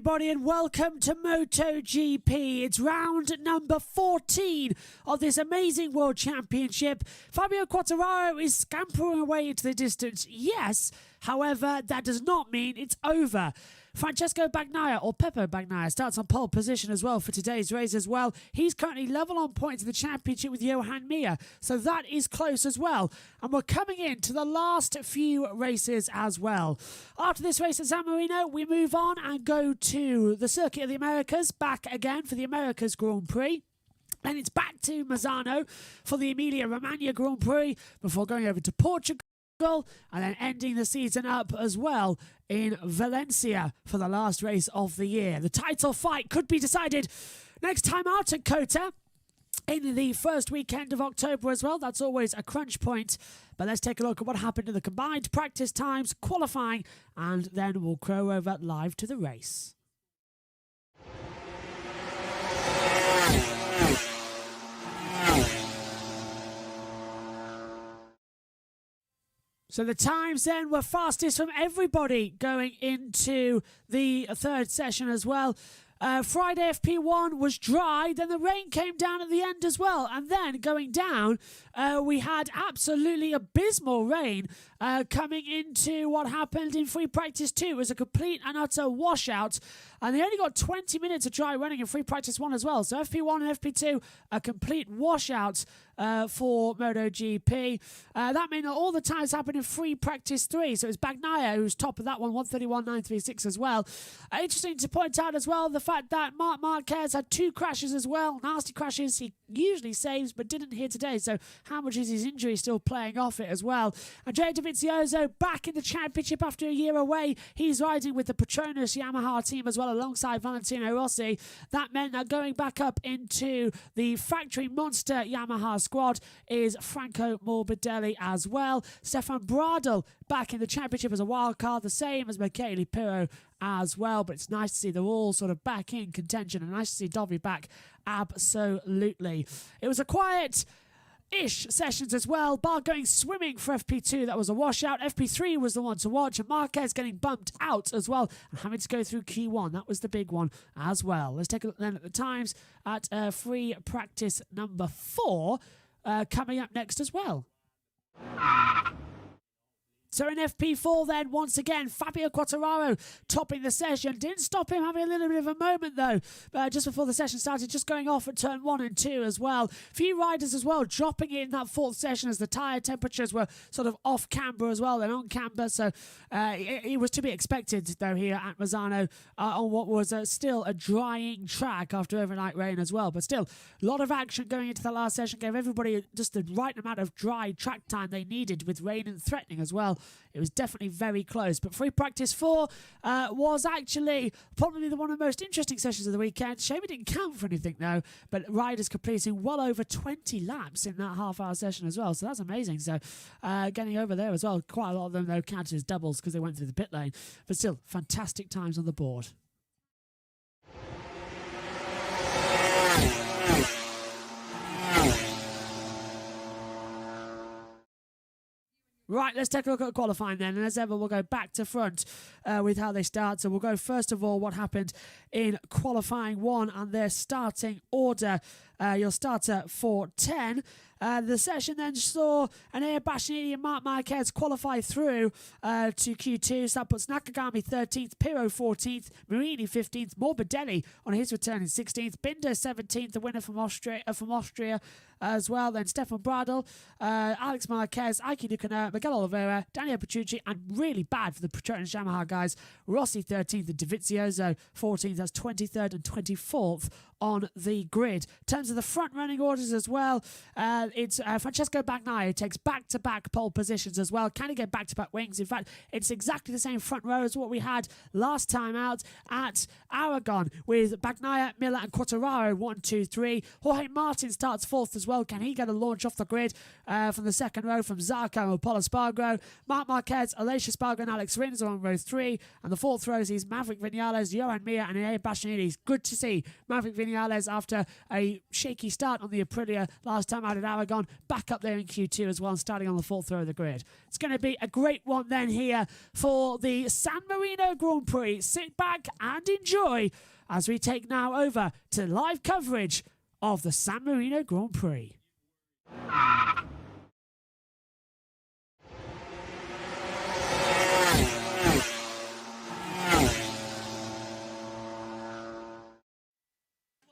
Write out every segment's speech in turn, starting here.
everybody, and welcome to MotoGP. It's round number 14 of this amazing World Championship. Fabio Quartararo is scampering away into the distance, yes. However, that does not mean it's over. Francesco Bagnaia, or Peppo Bagnaia, starts on pole position as well for today's race as well. He's currently level on points in the championship with Johan Mir, so that is close as well. And we're coming into the last few races as well. After this race at San Marino, we move on and go to the Circuit of the Americas, back again for the Americas Grand Prix. Then it's back to Mazzano for the Emilia-Romagna Grand Prix before going over to Portugal, and then ending the season up as well in Valencia for the last race of the year. The title fight could be decided next time out at COTA in the first weekend of October as well. That's always a crunch point. But let's take a look at what happened in the combined practice times, qualifying, and then we'll crow over live to the race. So the times then were fastest from everybody going into the third session as well. Friday FP1 was dry, then the rain came down at the end as well, and then going down we had absolutely abysmal rain coming into what happened in free practice 2. It was a complete and utter washout, and they only got 20 minutes of dry running in free practice 1 as well. So FP1 and FP2, a complete washout for MotoGP. That meant that all the times happened in free practice 3. So it was Bagnaia who was top of that one, 1:31.936 as well. Interesting to point out as well the fact that Marc Marquez had 2 crashes as well. Nasty crashes he usually saves, but didn't here today. So how much is his injury still playing off it as well? Andrea Dovizioso back in the championship after a year away. He's riding with the Petronas Yamaha team as well alongside Valentino Rossi. That meant that going back up into the factory monster Yamaha squad is Franco Morbidelli as well. Stefan Bradl back in the championship as a wild card, the same as Michele Pirro as well. But it's nice to see they're all sort of back in contention, and nice to see Dovi back absolutely. It was a quiet-ish sessions as well, bar going swimming for FP2, that was a washout. FP3 was the one to watch, and Marquez getting bumped out as well and having to go through Q1. That was the big one as well. Let's take a look then at the times at free practice number 4 coming up next as well. So in FP4 then, once again, Fabio Quartararo topping the session. Didn't stop him having a little bit of a moment though, just before the session started, just going off at turn 1 and 2 as well. Few riders as well dropping in that 4th session as the tyre temperatures were sort of off camber as well, then on camber. So it was to be expected though here at Mazzano on what was still a drying track after overnight rain as well. But still, a lot of action going into the last session, gave everybody just the right amount of dry track time they needed with rain and threatening as well. It was definitely very close. But free practice 4 was actually probably one of the most interesting sessions of the weekend. Shame it didn't count for anything though, but riders completing well over 20 laps in that half-hour session as well. So that's amazing. So getting over there as well. Quite a lot of them though counted as doubles because they went through the pit lane. But still, fantastic times on the board. Right, let's take a look at qualifying then, and as ever we'll go back to front with how they start. So we'll go first of all what happened in qualifying 1 and their starting order. Your starter for 10. The session then saw Anea Bastianini and Marc Marquez qualify through to Q2. So that puts Nakagami 13th, Pirro 14th, Marini 15th, Morbidelli on his return in 16th, Binder 17th, the winner from Austria as well. Then Stefan Bradl, Alex Marquez, Aiki Ducana, Miguel Oliveira, Daniel Petrucci, and really bad for the Petronas Yamaha guys, Rossi 13th and Dovizioso 14th. That's 23rd and 24th on the grid. In terms of the front running orders as well, it's Francesco Bagnaia who takes back-to-back pole positions as well. Can he get back-to-back wings? In fact, it's exactly the same front row as what we had last time out at Aragon with Bagnaia, Miller and Quartararo 1, 2, 3. Jorge Martin starts 4th as well. Can he get a launch off the grid from the second row from Zarco and Paula Spargo? Marc Marquez, Alicia Spargo and Alex Rins are on row 3. And the fourth row sees Maverick Vinales, Johan Mir and Enea Bastianini. Good to see Maverick Vinales after a shaky start on the Aprilia last time out at Aragon, back up there in Q2 as well, starting on the fourth row of the grid. It's going to be a great one then here for the San Marino Grand Prix. Sit back and enjoy as we take now over to live coverage of the San Marino Grand Prix.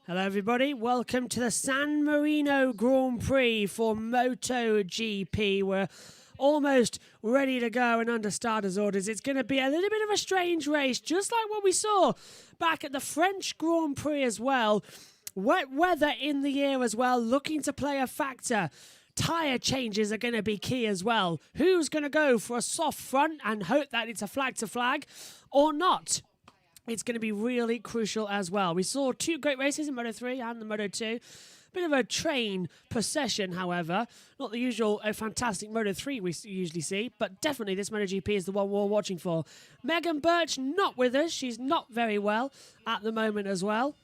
Hello everybody, welcome to the San Marino Grand Prix for MotoGP. We're almost ready to go and under starters orders. It's going to be a little bit of a strange race, just like what we saw back at the French Grand Prix as well. Wet weather in the air as well, looking to play a factor. Tyre changes are going to be key as well. Who's going to go for a soft front and hope that it's a flag to flag or not? It's going to be really crucial as well. We saw two great races in Moto3 and the Moto2. Bit of a train procession, however. Not the usual fantastic Moto3 we usually see, but definitely this MotoGP is the one we're watching for. Megan Birch not with us. She's not very well at the moment as well.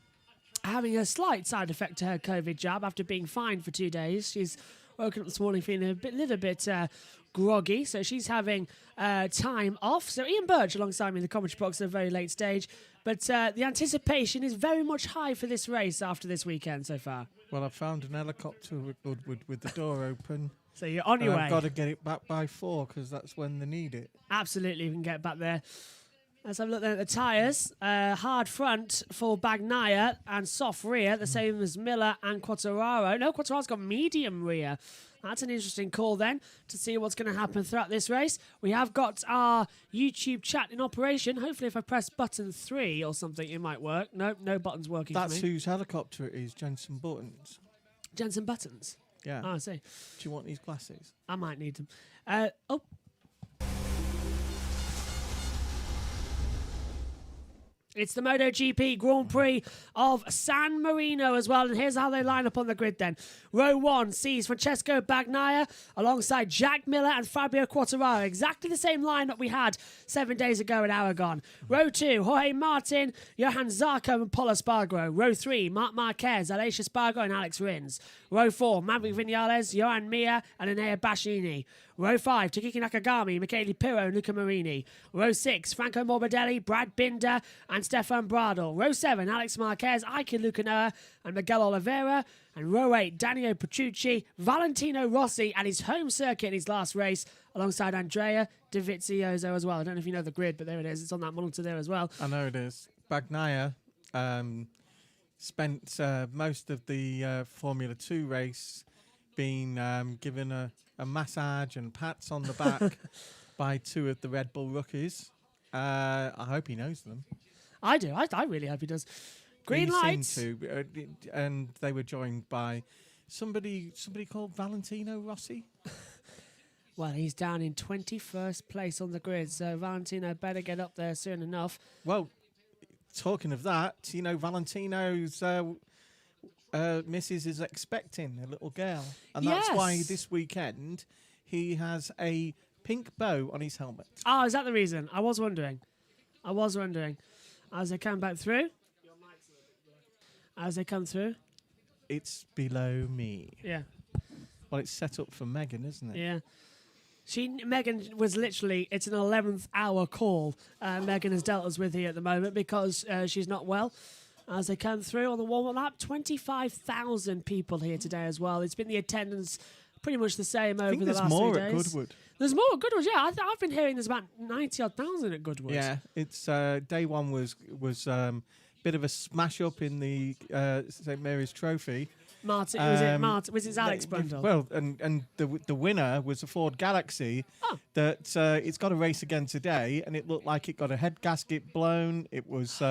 Having a slight side effect to her COVID jab after being fined for 2 days. She's woken up this morning feeling a little bit groggy, so she's having time off. So Ian Birch alongside me in the commentary box at a very late stage, but the anticipation is very much high for this race after this weekend so far. Well, I found an helicopter with the door open. So you're on your way. I've got to get it back by 4 because that's when they need it. Absolutely, we can get back there. Let's have a look then at the tyres. Hard front for Bagnaia and soft rear, the same as Miller and Quartararo. No, Quartararo's got medium rear. That's an interesting call then to see what's going to happen throughout this race. We have got our YouTube chat in operation. Hopefully if I press button 3 or something, it might work. No, no buttons working That's for me. whose helicopter it is, Jensen Buttons. Jensen Buttons? Yeah. Oh, I see. Do you want these glasses? I might need them. It's the MotoGP Grand Prix of San Marino as well. And here's how they line up on the grid then. Row 1 sees Francesco Bagnaia alongside Jack Miller and Fabio Quartararo. Exactly the same lineup we had 7 days ago in Aragon. Row 2, Jorge Martin, Johan Zarco and Paula Spargo. Row 3, Marc Marquez, Alicia Spargo and Alex Rins. Row 4, Maverick Vinales, Johan Mir and Enea Bastianini. Row 5, Takiki Nakagami, Michele Pirro and Luca Marini. Row 6, Franco Morbidelli, Brad Binder and Stefan Bradl. Row 7, Alex Marquez, Ike Lucanoa and Miguel Oliveira. And row 8, Daniel Petrucci, Valentino Rossi at his home circuit in his last race alongside Andrea Dovizioso as well. I don't know if you know the grid, but there it is. It's on that monitor there as well. I know it is. Bagnaia spent most of the Formula 2 race being given a massage and pats on the back by 2 of the Red Bull rookies. I hope he knows them. I do. I really hope he does. Green lights. Seemed to, and they were joined by somebody called Valentino Rossi. Well, he's down in 21st place on the grid, so Valentino better get up there soon enough. Well, talking of that, you know, Valentino's missus is expecting a little girl. And that's why this weekend he has a pink bow on his helmet. Oh, is that the reason? I was wondering. As they come back through. As they come through. It's below me. Yeah. Well, it's set up for Megan, isn't it? Yeah. Megan was literally, it's an 11th hour call Megan has dealt us with here at the moment because she's not well. As they come through on the warm-up lap, 25,000 people here today as well. It's been the attendance pretty much the same over the last 3 days. There's more at Goodwood. There's more at Goodwood, yeah. I've been hearing there's about 90,000 at Goodwood. Yeah, it's day one was bit of a smash up in the St Mary's Trophy. Was it Alex Brundle? Well, and the winner was a Ford Galaxy. Oh. That it's got a race again today, and it looked like it got a head gasket blown. It was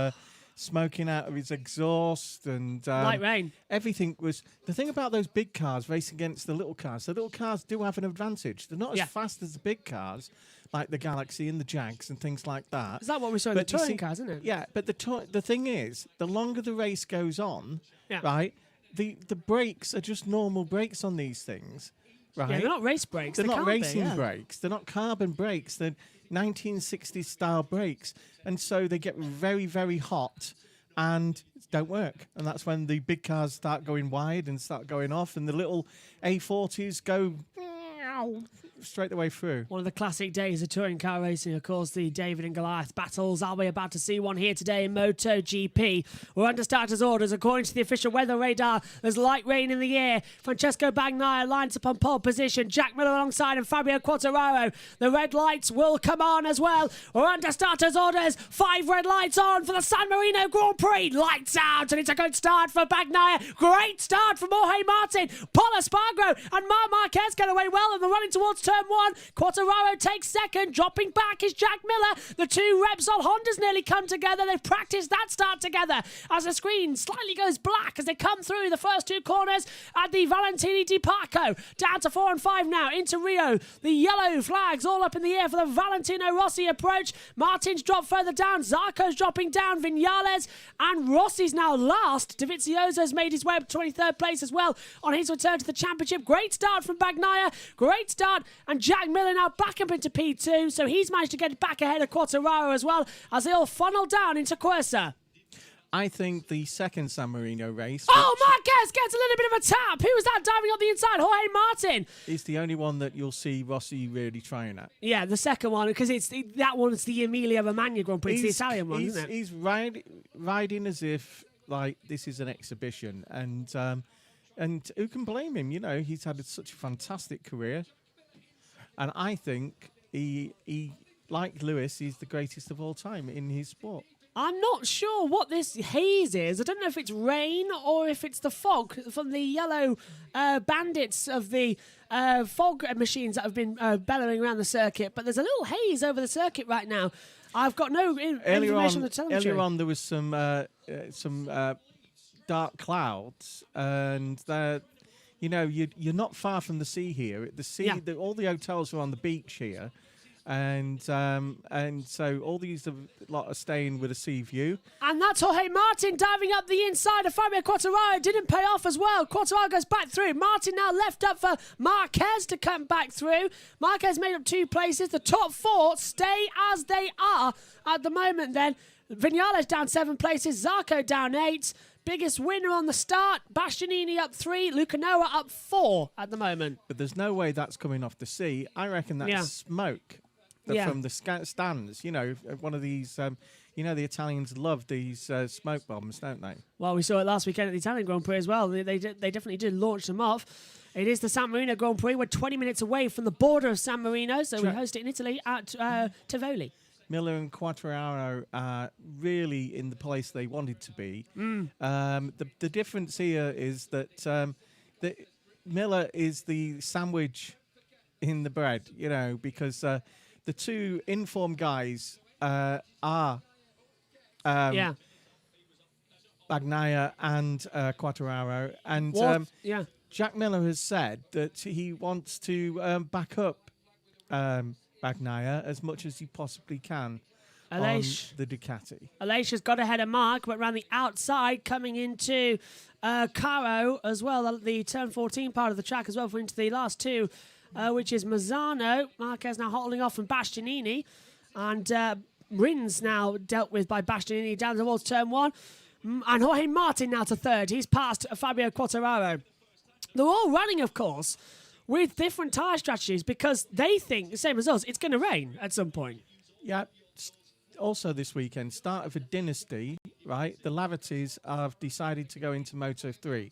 smoking out of its exhaust, and light rain. Everything was. The thing about those big cars racing against the little cars do have an advantage. They're not as fast as the big cars, like the Galaxy and the Jags and things like that. Is that what we saw in the touring cars, isn't it? Yeah, but the thing is, the longer the race goes on, right, the brakes are just normal brakes on these things, right? Yeah, they're not race brakes. They're not can't be, racing brakes. They're not carbon brakes. They're 1960s style brakes, and so they get very, very hot and don't work. And that's when the big cars start going wide and start going off, and the little A40s go straight the way through. One of the classic days of touring car racing, of course, the David and Goliath battles. Are we about to see one here today in MotoGP? We're under starters' orders. According to the official weather radar, there's light rain in the air. Francesco Bagnaia lines up on pole position. Jack Miller alongside and Fabio Quartararo. The red lights will come on as well. We're under starters' orders. 5 red lights on for the San Marino Grand Prix. Lights out, and it's a good start for Bagnaia. Great start from Jorge Martin. Paul Espargaro and Marc Marquez get away well, and they're running towards turn 1. Quartararo takes second. Dropping back is Jack Miller. The 2 Repsol Hondas nearly come together. They've practiced that start together as the screen slightly goes black as they come through the first 2 corners at the Valentini di Parco. Down to 4 and 5 now into Rio. The yellow flags all up in the air for the Valentino Rossi approach. Martin's dropped further down. Zarco's dropping down. Viñales and Rossi's now last. Dovizioso's made his way up to 23rd place as well on his return to the championship. Great start from Bagnaia. Great start. And Jack Miller now back up into P2, so he's managed to get back ahead of Quartararo as well as they all funnel down into Quersa. I think the second San Marino race... Oh, Marquez gets a little bit of a tap. Who was that diving up the inside? Jorge Martin. Is the only one that you'll see Rossi really trying at. Yeah, the second one, because that one's the Emilia Romagna Grand Prix. It's the Italian one, isn't it? He's riding as if, like, this is an exhibition. And who can blame him? You know, he's had such a fantastic career. And I think he, like Lewis, he's the greatest of all time in his sport. I'm not sure what this haze is. I don't know if it's rain or if it's the fog from the yellow bandits of the fog machines that have been bellowing around the circuit. But there's a little haze over the circuit right now. I've got no information on the telemetry. Earlier on, there was some dark clouds, and you know, you're not far from the sea here. The sea, all the hotels are on the beach here, and so all these lot are staying with a sea view. And that's Jorge Martin diving up the inside of Fabio Quartararo. Didn't pay off as well. Quartararo goes back through. Martin now left up for Marquez to come back through. Marquez made up 2 places. The top 4 stay as they are at the moment then. Viñales down 7 places. Zarco down 8. Biggest winner on the start, Bastianini up 3, Lucanoa up 4 at the moment. But there's no way that's coming off the sea. I reckon that's smoke from the stands. You know, one of these, you know, the Italians love these smoke bombs, don't they? Well, we saw it last weekend at the Italian Grand Prix as well. They definitely did launch them off. It is the San Marino Grand Prix. We're 20 minutes away from the border of San Marino, so we host it in Italy at Tivoli. Miller and Quartararo are really in the place they wanted to be. The difference here is that Miller is the sandwich in the bread, you know, because the 2 informed guys are Bagnaia and Quartararo. And Jack Miller has said that he wants to back up Bagnaia as much as he possibly can on the Ducati. Alesia's got ahead of Mark, but around the outside, coming into Caro as well, the turn 14 part of the track as well, for into the last 2, which is Mazzano. Marquez now holding off from Bastianini, and Rins now dealt with by Bastianini down towards turn 1, and Jorge Martin now to 3rd. He's passed Fabio Quartararo. They're all running, of course, with different tyre strategies because they think, the same as us, it's going to rain at some point. Yeah. Also this weekend, start of a dynasty, right? The Lavertys have decided to go into Moto3.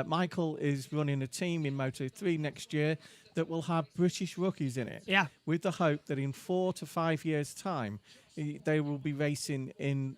Michael is running a team in Moto3 next year that will have British rookies in it. Yeah. With the hope that in 4 to 5 years' time, they will be racing in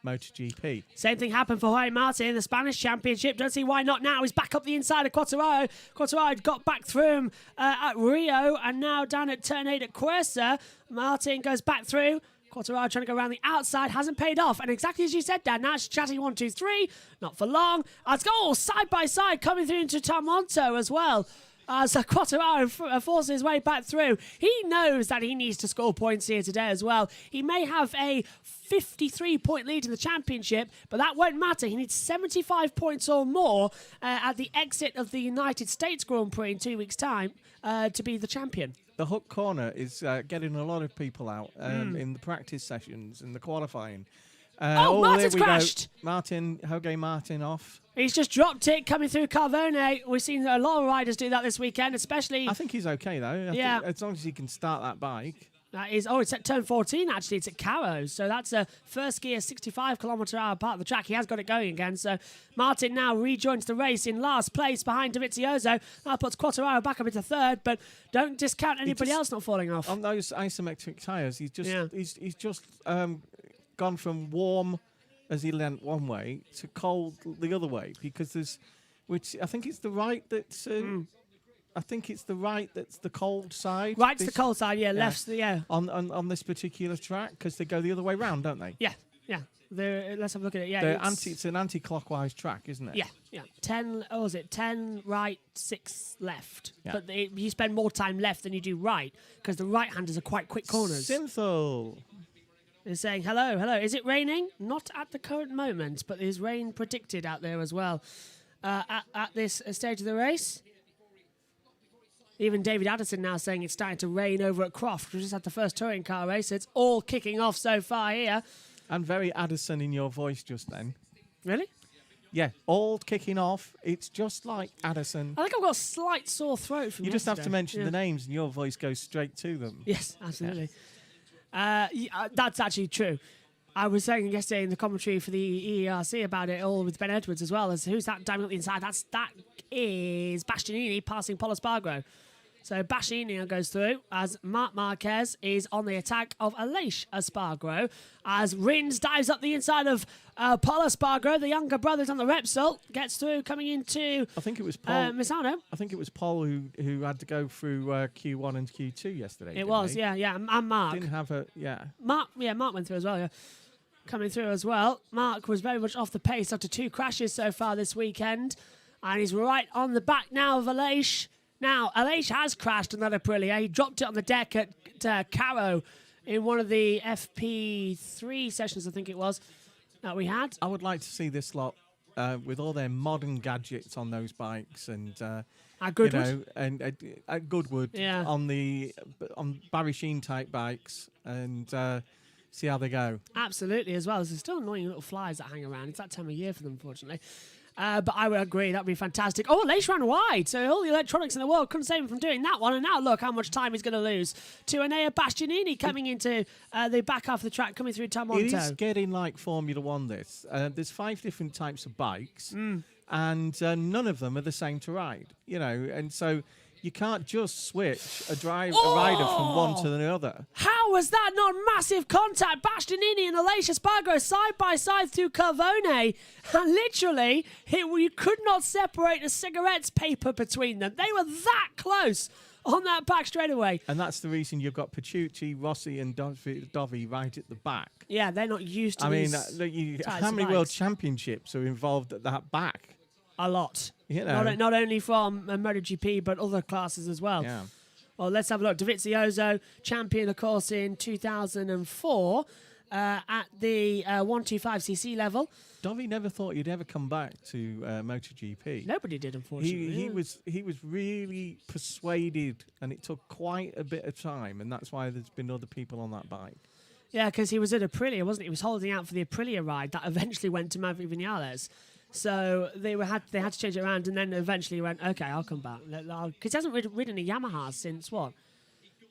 MotoGP. Same thing happened for Jorge Martin in the Spanish Championship. Don't see why not now. He's back up the inside of Quartararo. Quartararo got back through him at Rio and now down at turn 8 at Quersa. Martin goes back through. Quartararo trying to go around the outside. Hasn't paid off. And exactly as you said, Dan, now it's chatting 1, 2, 3. Not for long. Let's go side by side coming through into Tamonto as well. So Quartararo forces his way back through. He knows that he needs to score points here today as well. He may have a 53-point lead in the championship, but that won't matter. He needs 75 points or more at the exit of the United States Grand Prix in 2 weeks' time to be the champion. The hook corner is getting a lot of people out in the practice sessions, in the qualifying. Martin's crashed. Jorge Martin off. He's just dropped it coming through Carvone. We've seen a lot of riders do that this weekend, especially... I think he's okay, though. Yeah. As long as he can start that bike. That is, it's at turn 14, actually. It's at Carrows. So that's a first gear, 65-kilometre-hour part of the track. He has got it going again. So Martin now rejoins the race in last place behind Dovizioso. That puts Quartararo back up into third, but don't discount anybody else not falling off. On those isometric tyres, he's just gone from warm as he went one way to cold the other way, because which I think it's the right that's... I think it's the right that's the cold side. Right's the cold side, left's on this particular track, because they go the other way round, don't they? Yeah. Let's have a look at it. It's an anti-clockwise track, isn't it? Yeah. 10 right, 6 left. Yeah. But you spend more time left than you do right, because the right-handers are quite quick corners. Synthol. They're saying, hello. Is it raining? Not at the current moment, but there's rain predicted out there as well. At this stage of the race. Even David Addison now saying it's starting to rain over at Croft. We just had the first touring car race. It's all kicking off so far here. And very Addison in your voice just then. Really? Yeah, all kicking off. It's just like Addison. I think I've got a slight sore throat from You just have to mention the names and your voice goes straight to them. Yes, absolutely. Yeah. That's actually true. I was saying yesterday in the commentary for the EERC about it all with Ben Edwards as well, as who's that diving up the inside? That is Bastianini passing Pol Espargaro. So Bastianini goes through as Marc Marquez is on the attack of Aleix Espargaro, as Rins dives up the inside of Pol Espargaro. The younger brother's on the Repsol, gets through coming into I think it was Paul. Misano. I think it was Paul who had to go through Q1 and Q2 yesterday. It was, he? yeah, and Mark. Didn't have a, Mark went through as well, yeah. Coming through as well. Mark was very much off the pace after 2 crashes so far this weekend. And he's right on the back now of Aleix. Now, Aleix has crashed on that Aprilia. He dropped it on the deck at Caro in one of the FP3 sessions, I think it was, that we had. I would like to see this lot with all their modern gadgets on those bikes and... Goodwood. And Goodwood on Barry Sheen type bikes and... see how they go. Absolutely, as well. There's still annoying little flies that hang around. It's that time of year for them, unfortunately. But I would agree, that would be fantastic. Oh, Aleix ran wide, so all the electronics in the world couldn't save him from doing that one. And now look how much time he's going to lose to Enea Bastianini coming into the back half of the track, coming through Tamonto. It is getting like Formula One, this. There's 5 different types of bikes, and none of them are the same to ride, and so... You can't just switch a rider from one to the other. How was that not massive contact? Bastianini and Aleix Espargaro side by side through Carvone. And literally, you could not separate a cigarette's paper between them. They were that close on that back straightaway. And that's the reason you've got Petrucci, Rossi and Dovi right at the back. Yeah, they're not used to how many world championships are involved at that back? A lot. Not only from MotoGP, but other classes as well. Yeah. Well, let's have a look. Dovizioso, champion, of course, in 2004 at the 125cc level. Dovi never thought he'd ever come back to MotoGP. Nobody did, unfortunately. He was really persuaded, and it took quite a bit of time, and that's why there's been other people on that bike. Yeah, because he was at Aprilia, wasn't he? He was holding out for the Aprilia ride that eventually went to Maverick Vinales. So they had to change it around, and then eventually went, okay, I'll come back. Because he hasn't ridden a Yamaha since, what,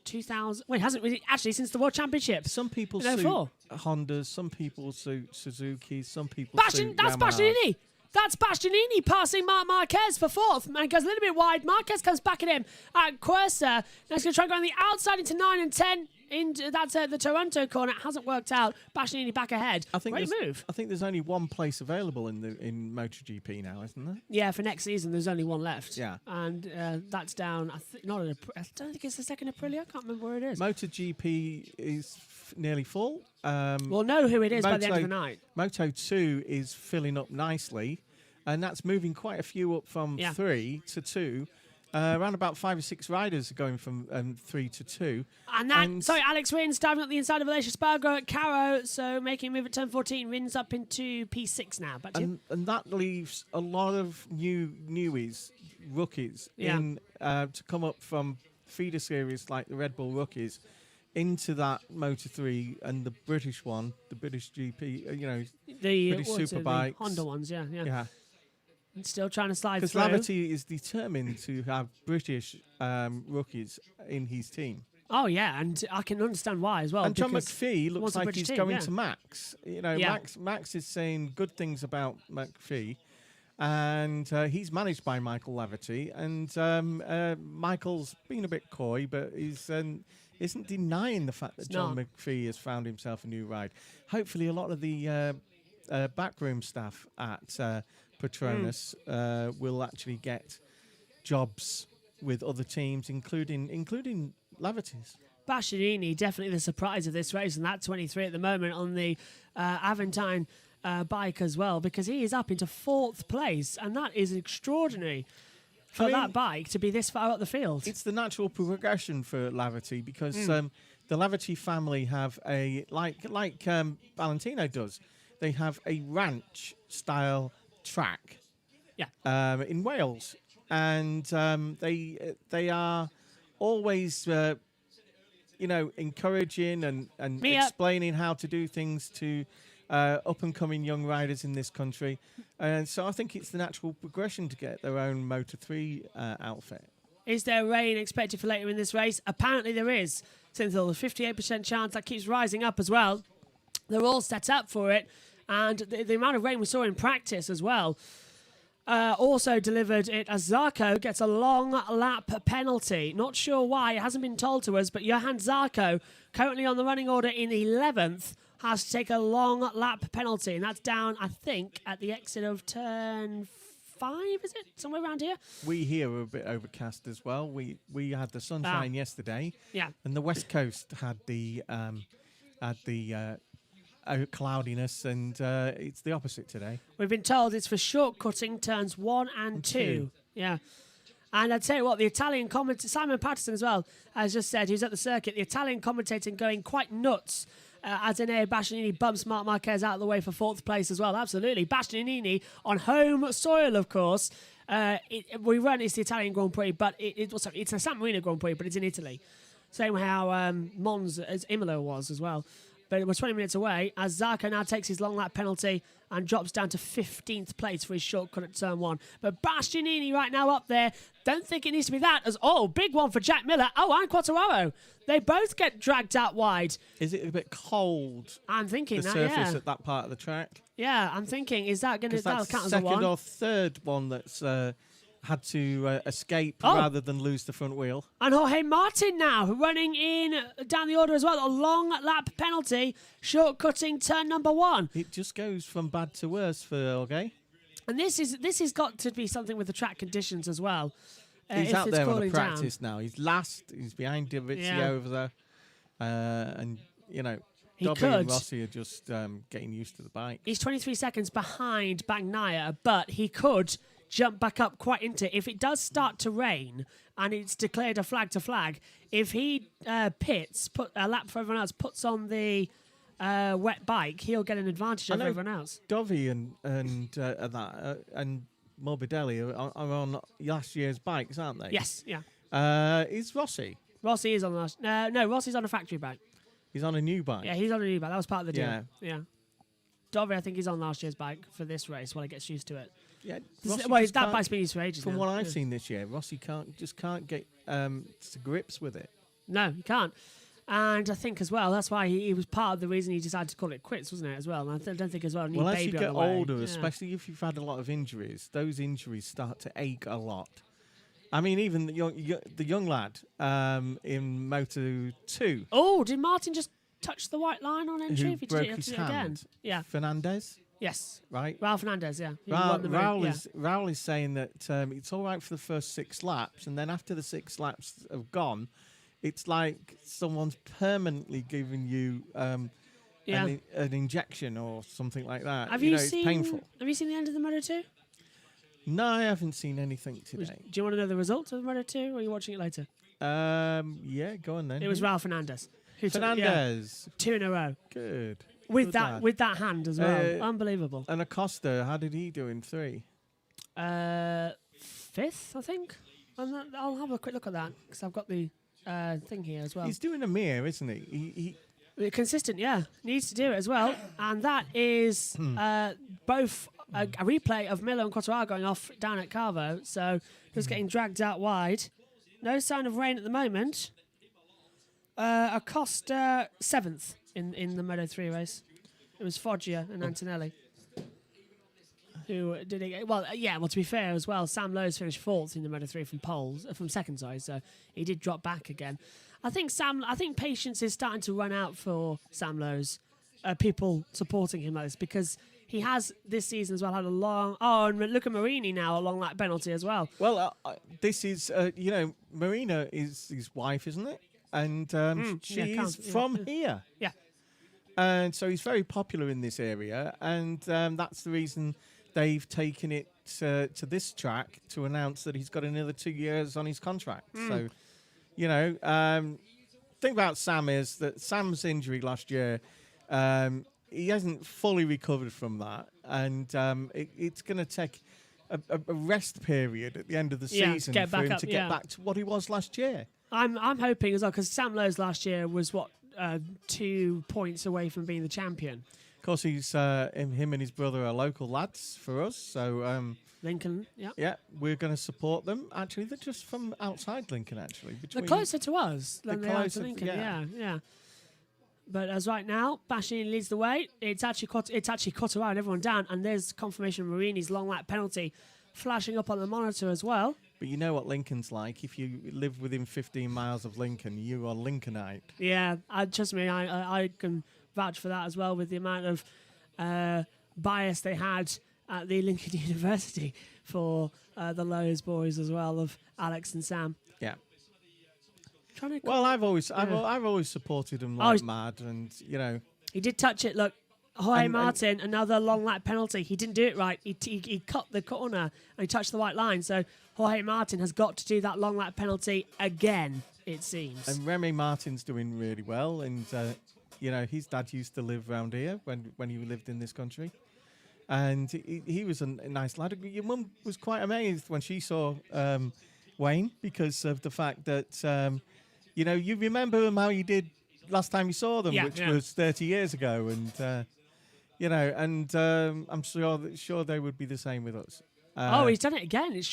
2000? Wait, hasn't ridden, actually, since the World Championship. Some people suit Hondas, some people suit Suzuki, some people suit That's Yamaha. Bastianini. That's Bastianini passing Marc Marquez for 4th. Man goes a little bit wide. Marquez comes back at him at Quersa. Now he's going to try and go on the outside into 9 and 10. That's the Toronto corner. It hasn't worked out. Bastianini back ahead. Great move. I think there's only one place available in MotoGP now, isn't there? Yeah, for next season there's only one left. Yeah, and that's down. I don't think it's the second Aprilia. I can't remember where it is. MotoGP is nearly full. We'll know who it is by the end of the night. Moto 2 is filling up nicely, and that's moving quite a few up from 3 to 2. Around about 5 or 6 riders are going from 3 to 2. Alex Rins diving up the inside of Alicia Spargo at Caro, so making a move at turn 14. Rins up into P6 now. Back to you. And that leaves a lot of newies, rookies, in to come up from feeder series like the Red Bull rookies into that Moto3 and the British one, the British GP, the British Superbikes. The Honda ones, yeah. Yeah. And still trying to slide through. Because Laverty is determined to have British rookies in his team. Oh, yeah, and I can understand why as well. And John McPhee looks like he's going to Max. Yeah. Max is saying good things about McPhee. And he's managed by Michael Laverty. And Michael's been a bit coy, but he's isn't denying the fact that John McPhee has found himself a new ride. Hopefully a lot of the backroom staff at Petronas will actually get jobs with other teams, including Laverty's. Bastianini, definitely the surprise of this race, and that 23 at the moment on the Aventine bike as well, because he is up into 4th place, and that is extraordinary for that bike to be this far up the field. It's the natural progression for Laverty, because the Laverty family have a, like Valentino does, they have a ranch-style track in Wales, and they are always encouraging and explaining how to do things to up-and-coming young riders in this country. And so I think it's the natural progression to get their own Moto3 outfit. Is there rain expected for later in this race? Apparently there is. Since there's a 58% chance, that keeps rising up as well. They're all set up for it. And the amount of rain we saw in practice as well also delivered it as Zarco gets a long lap penalty. Not sure why, it hasn't been told to us, but Johan Zarco, currently on the running order in 11th, has to take a long lap penalty. And that's down, I think, at the exit of turn 5, is it? Somewhere around here? We here are a bit overcast as well. We had the sunshine yesterday. Yeah. And the West Coast had the cloudiness, and it's the opposite today. We've been told it's for shortcutting turns 1 and 2. Yeah. And I'd tell you what, the Italian commentator, Simon Patterson as well, has just said, who's at the circuit, the Italian commentator going quite nuts as Enea Bastianini bumps Marc Marquez out of the way for 4th place as well. Absolutely. Bastianini on home soil, of course. It's the Italian Grand Prix, but it's a San Marino Grand Prix, but it's in Italy. Same how Mons, as Imola was as well. But it was 20 minutes away as Zarco now takes his long lap penalty and drops down to 15th place for his shortcut at turn 1. But Bastianini right now up there. Don't think it needs to be that. Big one for Jack Miller. And Quartararo. They both get dragged out wide. Is it a bit cold? I'm thinking the surface at that part of the track. Yeah, I'm thinking, is that going to count as a one? Second or third one that's had to escape rather than lose the front wheel. And Jorge Martin now running in down the order as well. A long lap penalty, shortcutting turn number 1. It just goes from bad to worse for Jorge. And this has got to be something with the track conditions as well. He's out there on the practice now. He's last. He's behind Divizio over there. And, Dobby and Rossi are just getting used to the bike. He's 23 seconds behind Bagnaia, but he could jump back up quite into it. If it does start to rain and it's declared a flag to flag, if he pits, put a lap for everyone else, puts on the wet bike, he'll get an advantage over everyone else. Dovi and Morbidelli are on last year's bikes, aren't they? Yes, yeah. Is Rossi? Rossi is on last. No, Rossi's on a factory bike. He's on a new bike. Yeah, he's on a new bike. That was part of the deal. Yeah. Dovi, I think he's on last year's bike for this race while he gets used to it. Yeah, that bike's been used for ages. From what I've seen this year, Rossi can't get to grips with it. No, he can't. And I think as well, that's why he was part of the reason he decided to call it quits, wasn't it, as well? And I don't think as well, well, as you get older, especially if you've had a lot of injuries, those injuries start to ache a lot. I mean, even the young lad in Moto2. Oh, did Martin just touch the white line on entry? Who broke his hand? Again? Yeah. Fernandez? Yes. Right? Raul Fernandez, yeah. Raul is saying that it's all right for the first 6 laps, and then after the 6 laps have gone, it's like someone's permanently giving you an injection or something like that. It's painful. Have you seen the end of the Moto2? No, I haven't seen anything Do today. you want to know the results of Moto 2, or are you watching it later? Yeah, go on then. It was Raul Fernandez. Who Fernandez. 2 in a row. Good. With Good that lad. with that hand as well. Unbelievable. And Acosta, how did he do in 3? 5th, I think. I'll have a quick look at that because I've got the thing here as well. He's doing a mirror, isn't he? Consistent, yeah. Needs to do it as well. And that is both a replay of Miller and Quattararo going off down at Carvo. So just getting dragged out wide. No sign of rain at the moment. Acosta 7th in the Moto 3 race. It was Foggia and Antonelli who did it. Well, to be fair as well, Sam Lowe's finished 4th in the Moto 3 from second, sorry, so he did drop back again. I think patience is starting to run out for Sam Lowe's, people supporting him like this, because he has this season as well had a long... Oh, and look at Marini now, a long lap penalty as well. Well, this is, Marino is his wife, isn't it? And she's from here. Yeah. And so he's very popular in this area, and that's the reason they've taken it to this track to announce that he's got another 2 years on his contract. So, thing about Sam is that Sam's injury last year, he hasn't fully recovered from that, and it's going to take a rest period at the end of the season for him to get back to what he was last year. I'm hoping as well, because Sam Lowe's last year was 2 points away from being the champion. Of course, he's him and his brother are local lads for us, so Lincoln, yeah, we're going to support them. Actually, they're just from outside Lincoln. Actually, they're closer to us than they are to Lincoln. Yeah. Yeah. But as right now, Bastianini leads the way. It's actually Quattararo and everyone down, and there's confirmation of Marini's long lap penalty flashing up on the monitor as well. But you know what Lincoln's like. If you live within 15 miles of Lincoln, you are Lincolnite. Yeah, trust me, I can vouch for that as well, with the amount of bias they had at the Lincoln University for the Lowe's boys as well, of Alex and Sam. Yeah. Well, I've always supported him like mad, and he did touch it. Look, Jorge Martin, another long lap penalty. He didn't do it right. He cut the corner and he touched the white line. So Jorge Martin has got to do that long lap penalty again, it seems. And Remy Martin's doing really well, and his dad used to live around here when he lived in this country, and he was a nice lad. Your mum was quite amazed when she saw Wayne, because of the fact that you remember him how you did last time you saw them, which was 30 years ago, and I'm sure they would be the same with us. He's done it again. It's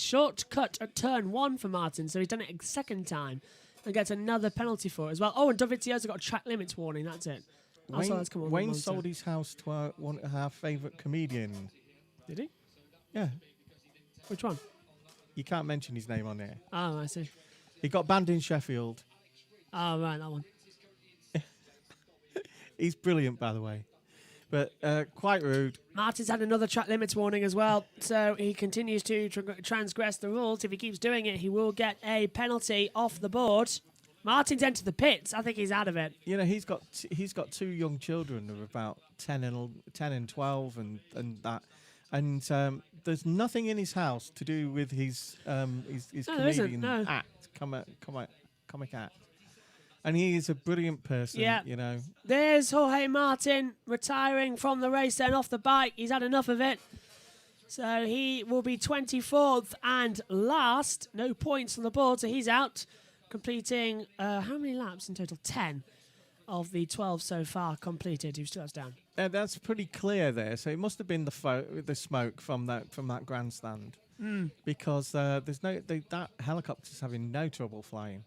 shortcut at turn 1 for Martin, so he's done it a second time and gets another penalty for it as well. Oh, and Dovizioso's got a track limits warning. That's it. Wayne sold his house to one of our favourite comedian. Did he? Yeah. Which one? You can't mention his name on there. Oh, I see. He got banned in Sheffield. Oh, right, that one. He's brilliant, by the way. But quite rude. Martin's had another track limits warning as well, so he continues to transgress the rules. If he keeps doing it, he will get a penalty off the board. Martin's entered the pits. I think he's out of it. He's got 2 young children of about 10 and 12 and that. And there's nothing in his house to do with his comedian act, comic act. And he is a brilliant person, There's Jorge Martin retiring from the race then off the bike. He's had enough of it. So he will be 24th and last. No points on the board, so he's out. Completing, how many laps in total? 10 of the 12 so far completed. He still has down. That's pretty clear there. So it must have been the smoke from that grandstand. Because that helicopter's having no trouble flying.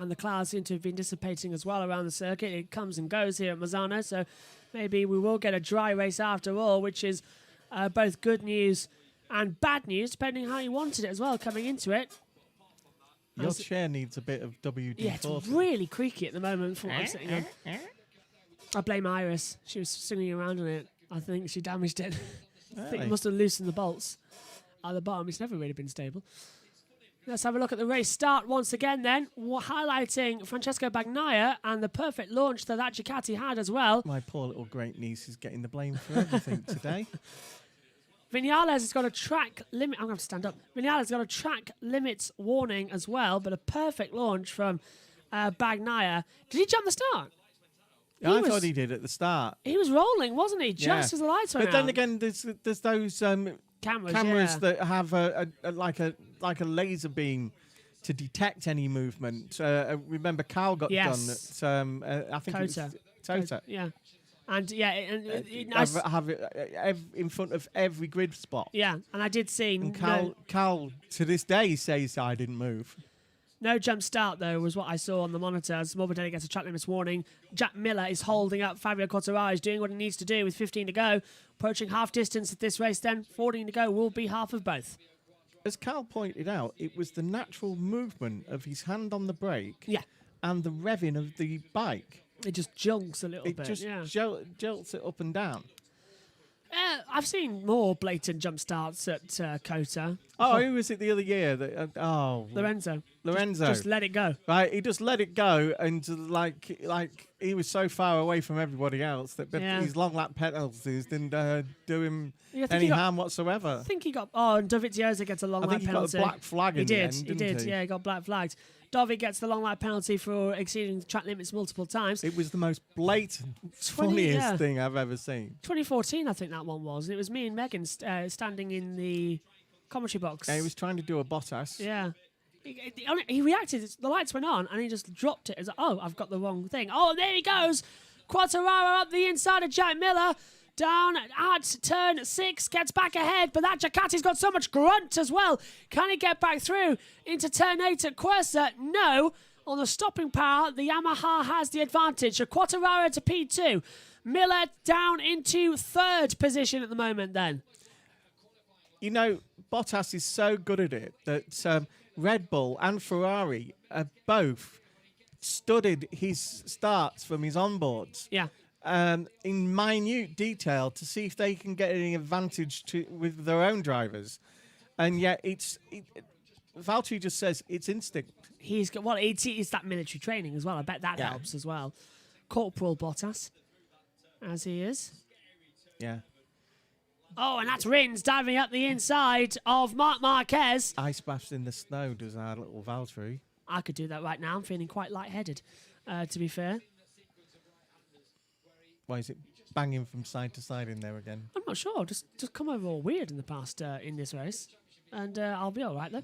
And the clouds seem to have been dissipating as well around the circuit. It comes and goes here at Mazzano, so maybe we will get a dry race after all, which is both good news and bad news, depending how you wanted it as well, coming into it. Your chair needs a bit of WD-40. Yeah, it's really creaky at the moment for what I'm sitting on. I blame Iris. She was swinging around on it. I think she damaged it. I think it must have loosened the bolts at the bottom. It's never really been stable. Let's have a look at the race start once again then, highlighting Francesco Bagnaia and the perfect launch that Ducati had as well. My poor little great niece is getting the blame for everything today. Vinales has got a track limit. I'm going to have to stand up. Vinales has got a track limits warning as well, but a perfect launch from Bagnaia. Did he jump the start? Yeah, I thought he did at the start. He was rolling, wasn't he? Just as the lights went out. But then again, there's those cameras that have like a laser beam to detect any movement. Remember, Carl got done at I think Kota. it was Tota. Yeah. And have it in front of every grid spot. Yeah, and I did see. And Carl to this day says I didn't move. No jump start, though, was what I saw on the monitor. As Morbidelli gets a track limits warning. Jack Miller is holding up. Fabio Quartararo is doing what he needs to do with 15 to go. Approaching half distance at this race then. 14 to go will be half of both. As Carl pointed out, it was the natural movement of his hand on the brake and the revving of the bike. It just junks a little bit. It just jolts it up and down. I've seen more blatant jump starts at Kota. Oh, who was it the other year? Lorenzo. Just let it go. Right, he just let it go, and like he was so far away from everybody else that his long lap penalties didn't do him any harm whatsoever. I think he got. Oh, and Dovizioso gets a long lap penalty. I think he got a black flag in the end, He did. Yeah, he got black flagged. Dovi gets the long lap penalty for exceeding the track limits multiple times. It was the most blatant, funniest thing I've ever seen. 2014, I think that one was. And it was me and Megan standing in the commentary box. Yeah, he was trying to do a Bottas. Yeah. He reacted. The lights went on, and he just dropped it. It was like, oh, I've got the wrong thing. Oh, there he goes. Quartararo up the inside of Jack Miller. Down at turn 6, gets back ahead, but that Ducati's got so much grunt as well. Can he get back through into turn 8 at Quersa? No. On the stopping power, the Yamaha has the advantage. Quartararo to P2. Miller down into 3rd position at the moment then. You know, Bottas is so good at it that Red Bull and Ferrari have both studied his starts from his onboards. Yeah. In minute detail to see if they can get any advantage with their own drivers, and yet Valtteri just says it's instinct. He's got it's that military training as well. I bet that helps as well. Corporal Bottas, as he is. Yeah. Oh, and that's Rins diving up the inside of Marc Marquez. Ice baths in the snow does our little Valtteri. I could do that right now. I'm feeling quite lightheaded, to be fair. Why is it banging from side to side in there again? I'm not sure. Just come over all weird in the past in this race. And I'll be all right, though.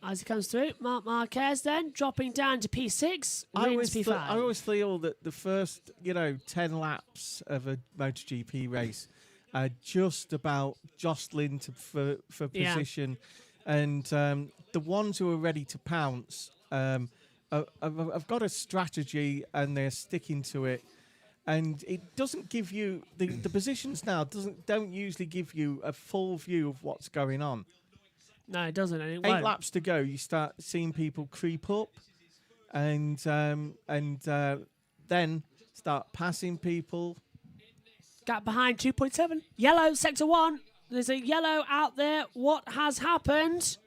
As he comes through, Marc Marquez then dropping down to P6. I always feel that the first, 10 laps of a MotoGP race are just about jostling for position. And the ones who are ready to pounce have got a strategy and they're sticking to it. And it doesn't give you the positions now don't usually give you a full view of what's going on. No, it doesn't. And 8 laps to go, you start seeing people creep up, and then start passing people. Gap behind 2.7. Yellow sector 1. There's a yellow out there. What has happened?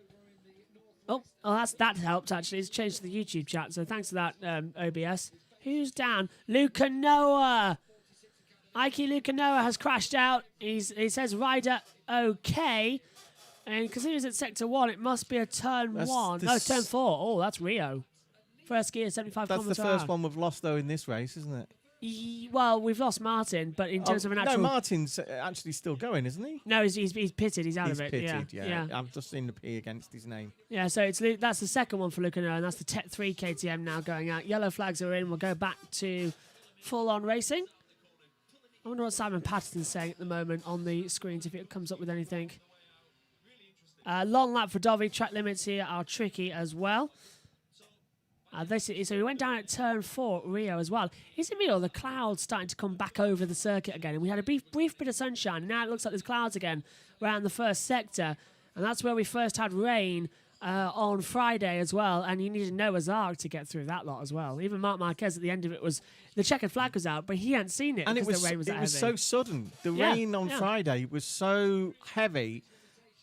Oh, that helped actually. It's changed to the YouTube chat. So thanks for that, OBS. Who's down? Luca Noah. Ike Luca Noah has crashed out. He says rider okay. And because he was at sector 1, it must be a turn 1. No, turn 4. Oh, that's Rio. First gear, 75 That's kilometers the first one we've lost, though, in this race, isn't it? Well, we've lost Martin, but in terms of an actual... No, Martin's actually still going, isn't he? No, he's pitted. He's out of it. He's pitted, yeah. I've just seen the P against his name. Yeah, so that's the second one for Luca Noah, and that's the 3 KTM now going out. Yellow flags are in. We'll go back to full-on racing. I wonder what Simon Patterson's saying at the moment on the screens, if it comes up with anything. Long lap for Dovi. Track limits here are tricky as well. So we went down at turn 4 at Rio as well. Is it me or the clouds starting to come back over the circuit again? And we had a brief bit of sunshine. Now it looks like there's clouds again around the first sector. And that's where we first had rain on Friday as well. And you needed Noah's Ark to get through that lot as well. Even Marc Marquez at the end of it the checkered flag was out, but he hadn't seen it and because the rain was that heavy. It was so sudden. The rain on Friday was so heavy.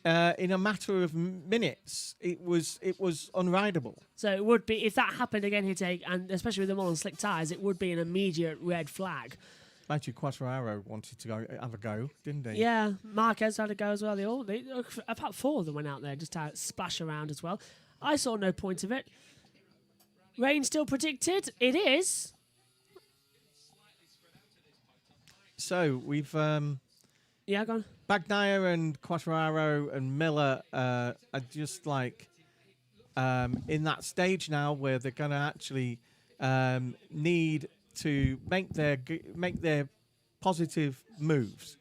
In a matter of minutes, it was unrideable. So it would be, if that happened again, Hitake, and especially with them all on slick tyres, it would be an immediate red flag. Actually, Quattraro wanted to have a go, didn't he? Yeah, Marquez had a go as well. About 4 of them went out there just to splash around as well. I saw no point of it. Rain still predicted. It is. So we've Yeah, go on. Bagnaia and Quattraro and Miller are just like in that stage now where they're going to actually need to make their positive moves.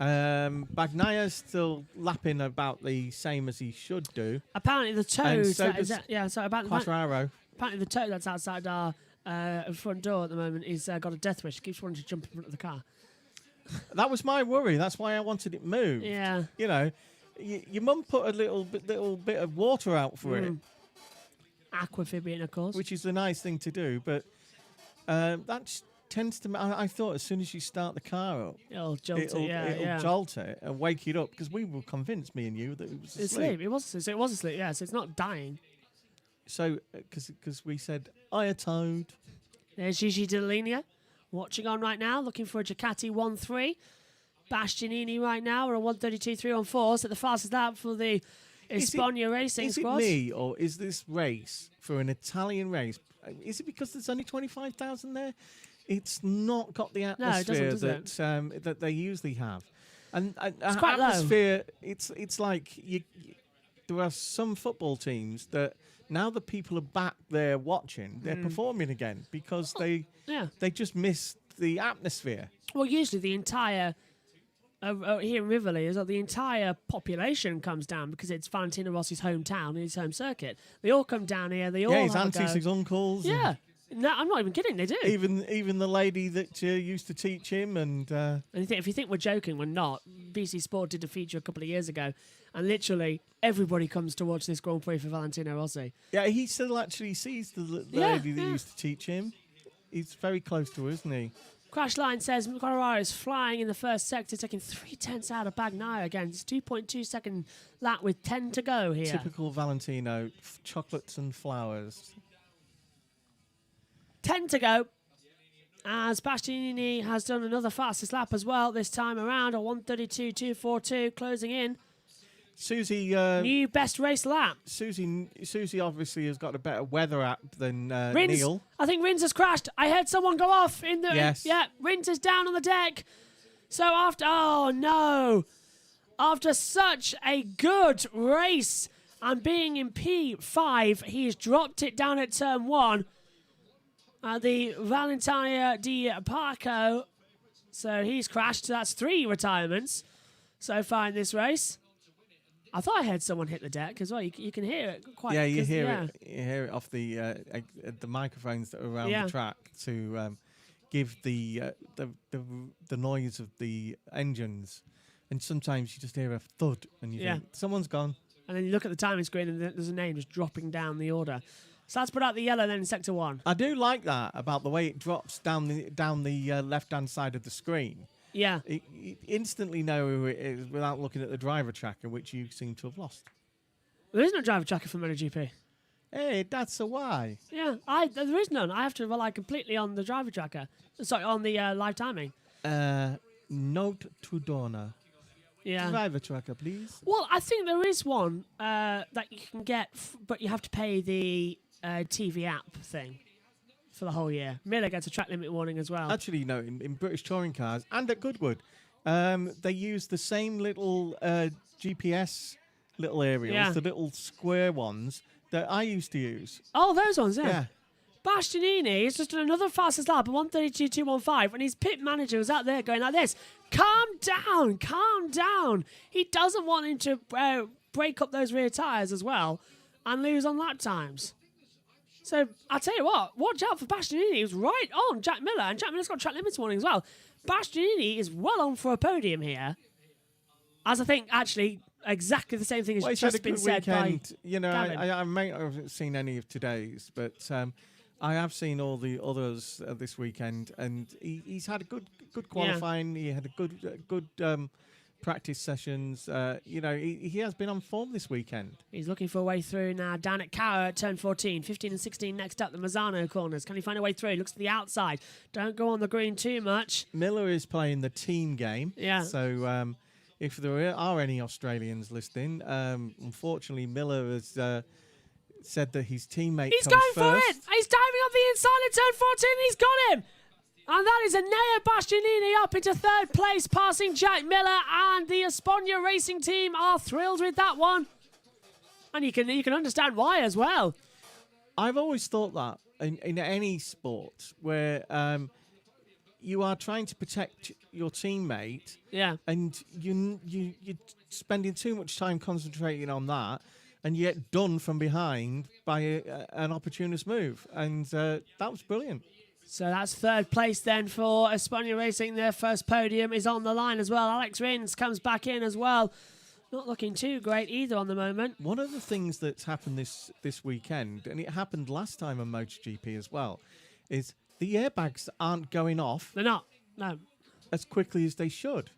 Bagnaia's still lapping about the same as he should do. Apparently the toad. So Apparently Quattraro. the toad that's outside our front door at the moment is got a death wish. He keeps wanting to jump in front of the car. That was my worry. That's why I wanted it moved. Yeah. You know, your mum put a little bit of water out for it, Aquafibian, of course. which is a nice thing to do. But that tends to. I thought as soon as you start the car up, It'll jolt it. it'll jolt it and wake it up because we were convinced, me and you, that it was asleep. It was asleep. Yeah, so it's not dying. So because we said a toad. There's Gigi Dell'Linea watching on right now, looking for a Ducati 1-3. Bastianini right now are a 132.314, so the fastest lap for the Espana Racing squad. Is it me, or is this race for an Italian race? Is it because there's only 25,000 there? It's not got the atmosphere that they usually have, and it's quite atmosphere. Low. It's like there are some football teams that now that people are back there watching, they're performing again because they just miss the atmosphere. Well, usually the entire here in Rivoli is that the entire population comes down because it's Valentino Rossi's hometown and his home circuit. They all come down here. They all his aunties, his uncles. Yeah. No, I'm not even kidding. They do. Even the lady that used to teach him, and if you think we're joking, we're not. BC Sport did a feature a couple of years ago, and literally everybody comes to watch this Grand Prix for Valentino Rossi. Yeah, he still actually sees the lady that used to teach him. He's very close to her, isn't he? Crash Line says Quartararo is flying in the first sector, taking 3/10 out of Bagnaia again. It's 2.2 second lap with 10 to go here. Typical Valentino, chocolates and flowers. 10 to go. As Bastianini has done another fastest lap as well this time around, a 132.242, closing in. Susie, new best race lap. Susie obviously has got a better weather app than Rins, Neil. I think Rins has crashed. I heard someone go off in the. Yes. Yeah, Rins is down on the deck. So after such a good race and being in P5, he's dropped it down at turn 1. The Valentino di Parco. So he's crashed. That's 3 retirements so far in this race. I thought I heard someone hit the deck as well. You can hear it quite. Yeah, you hear it. You hear it off the microphones that are around the track to give the noise of the engines, and sometimes you just hear a thud and you think someone's gone. And then you look at the timing screen and there's a name just dropping down the order. So that's put out the yellow then in sector 1. I do like that about the way it drops down the left-hand side of the screen. Yeah. You instantly know who it is without looking at the driver tracker, which you seem to have lost. There is no driver tracker for MotoGP. Hey, that's a why. Yeah, there is none. I have to rely completely on the driver tracker. Sorry, on the live timing. Note to Donna. Yeah. Driver tracker, please. Well, I think there is one that you can get, but you have to pay the TV app thing for the whole year. Miller gets a track limit warning as well. Actually, no, in British touring cars and at Goodwood, they use the same little GPS little aerials, the little square ones that I used to use. Oh, those ones, yeah. Bastianini has just done another fastest lap, 132.215, and his pit manager was out there going like this, calm down. He doesn't want him to break up those rear tyres as well and lose on lap times. So, I'll tell you what, watch out for Bastianini. He was right on Jack Miller, and Jack Miller's got track limits warning as well. Bastianini is well on for a podium here, as I think, actually, exactly the same thing has just been said by Gavin. I may not have seen any of today's, but I have seen all the others this weekend, and he's had a good qualifying. He had a good practice sessions. He has been on form this weekend. He's looking for a way through now. Down at Cara at turn 14. 15 and 16 next up, the Mazzano corners. Can he find a way through? He looks to the outside. Don't go on the green too much. Miller is playing the team game. Yeah. So if there are any Australians listening, unfortunately, Miller has said that his teammate He's comes going for first. it. He's diving on the inside at turn 14. He's got him. And that is Enea Bastianini up into third place, passing Jack Miller, and the Espana Racing team are thrilled with that one. And you can understand why as well. I've always thought that in any sport where you are trying to protect your teammate, and you're spending too much time concentrating on that, and you get done from behind by an opportunist move, and that was brilliant. So that's third place then for Espana Racing. Their first podium is on the line as well. Alex Rins comes back in as well. Not looking too great either on the moment. One of the things that's happened this weekend, and it happened last time on MotoGP as well, is the airbags aren't going off. They're not, no. As quickly as they should.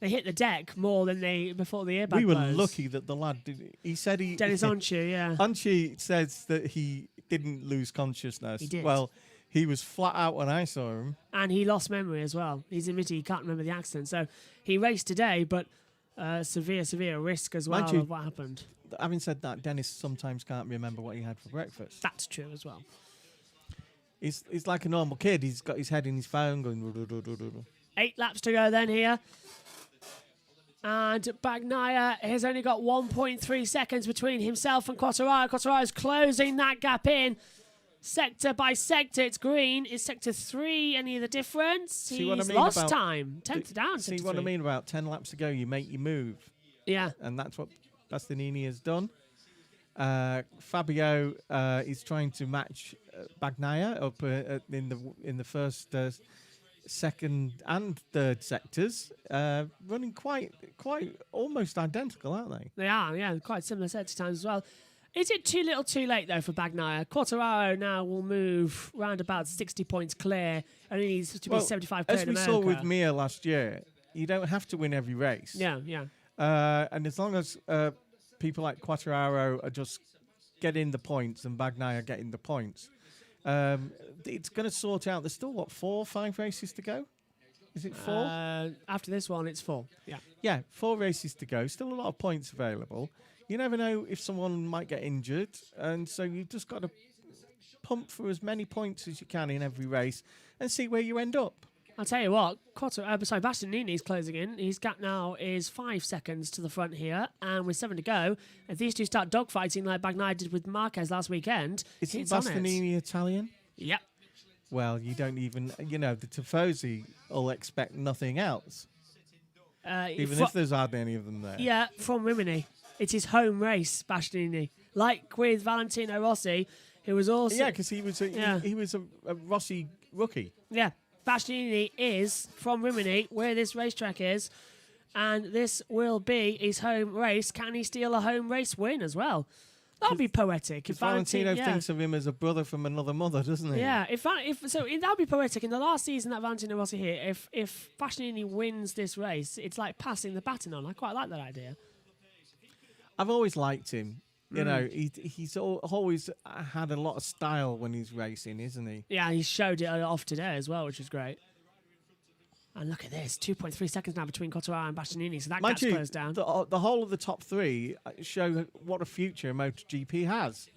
They hit the deck more than before the airbag We were blows. lucky that the lad he said he... Dennis Onchu, yeah. Onchu says that he didn't lose consciousness. He did. Well, he was flat out when I saw him. And he lost memory as well. He's admitted he can't remember the accident. So he raced today, but severe risk as well of what happened. Having said that, Dennis sometimes can't remember what he had for breakfast. That's true as well. He's like a normal kid. He's got his head in his phone going... 8 laps to go then here. And Bagnaia has only got 1.3 seconds between himself and Quartararo. Quartararo's closing that gap in. Sector by sector, it's green. Is sector 3 any of the difference? See what I He's mean lost about time. 10th down. See what I mean about 10 laps to go, you make your move. Yeah. And that's what Bastianini has done. Fabio is trying to match Bagnaia up in the first, second and third sectors, running quite almost identical, aren't they? They are, yeah. Quite similar sector times as well. Is it too little too late, though, for Bagnaia? Quartararo now will move round about 60 points clear, and he needs to be 75 clear. As we saw with Mir last year, you don't have to win every race. Yeah. And as long as people like Quartararo are just getting the points and Bagnaia getting the points, it's going to sort out. There's still, 4 or 5 races to go? Is it 4? After this one, it's 4. Yeah. Yeah, 4 races to go. Still a lot of points available. You never know if someone might get injured, and so you've just got to pump for as many points as you can in every race and see where you end up. I'll tell you what, Bastianini's closing in. His gap now is 5 seconds to the front here, and with 7 to go, if these two start dogfighting like Bagnaia did with Marquez last weekend, Isn't Bastianini Italian? Yep. Well, you don't even, the Tifosi will expect nothing else, even if there's hardly any of them there. Yeah, from Rimini. It's his home race, Bastianini. Like with Valentino Rossi, who was also... Yeah, because he was a Rossi rookie. Yeah. Bastianini is from Rimini, where this racetrack is, and this will be his home race. Can he steal a home race win as well? That would be poetic. If Valentino thinks of him as a brother from another mother, doesn't he? Yeah, that would be poetic. In the last season that Valentino Rossi here, if Bastianini wins this race, it's like passing the baton on. I quite like that idea. I've always liked him. You know, he's always had a lot of style when he's racing, isn't he? Yeah, he showed it off today as well, which was great. And look at this, 2.3 seconds now between Quartararo and Bastianini, so that gap's closed down. The whole of the top 3 show what a future MotoGP has.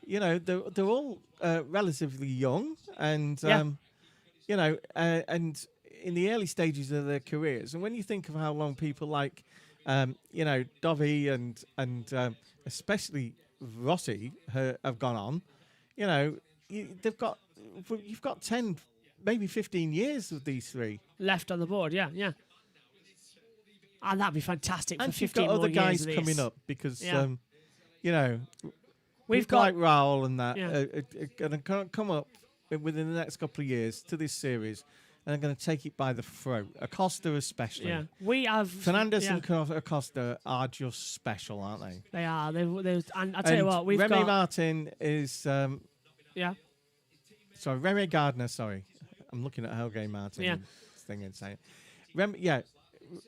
You know, they're all relatively young, and and in the early stages of their careers. And when you think of how long people like Dovi and especially Rossi have gone on, you've got 10, maybe 15 years of these 3 left on the board. Yeah. And that'd be fantastic for 15 more years. And you've got other guys coming up because we've got like Raul and that are going to come up within the next couple of years to this series. And they're going to take it by the throat. Acosta especially. Yeah, we have... Fernandez and Acosta are just special, aren't they? They are. And I'll tell you what, we've got... Remy Martin is... yeah. Sorry, Remy Gardner, sorry. I'm looking at Helge Martin. Yeah. Thing and saying...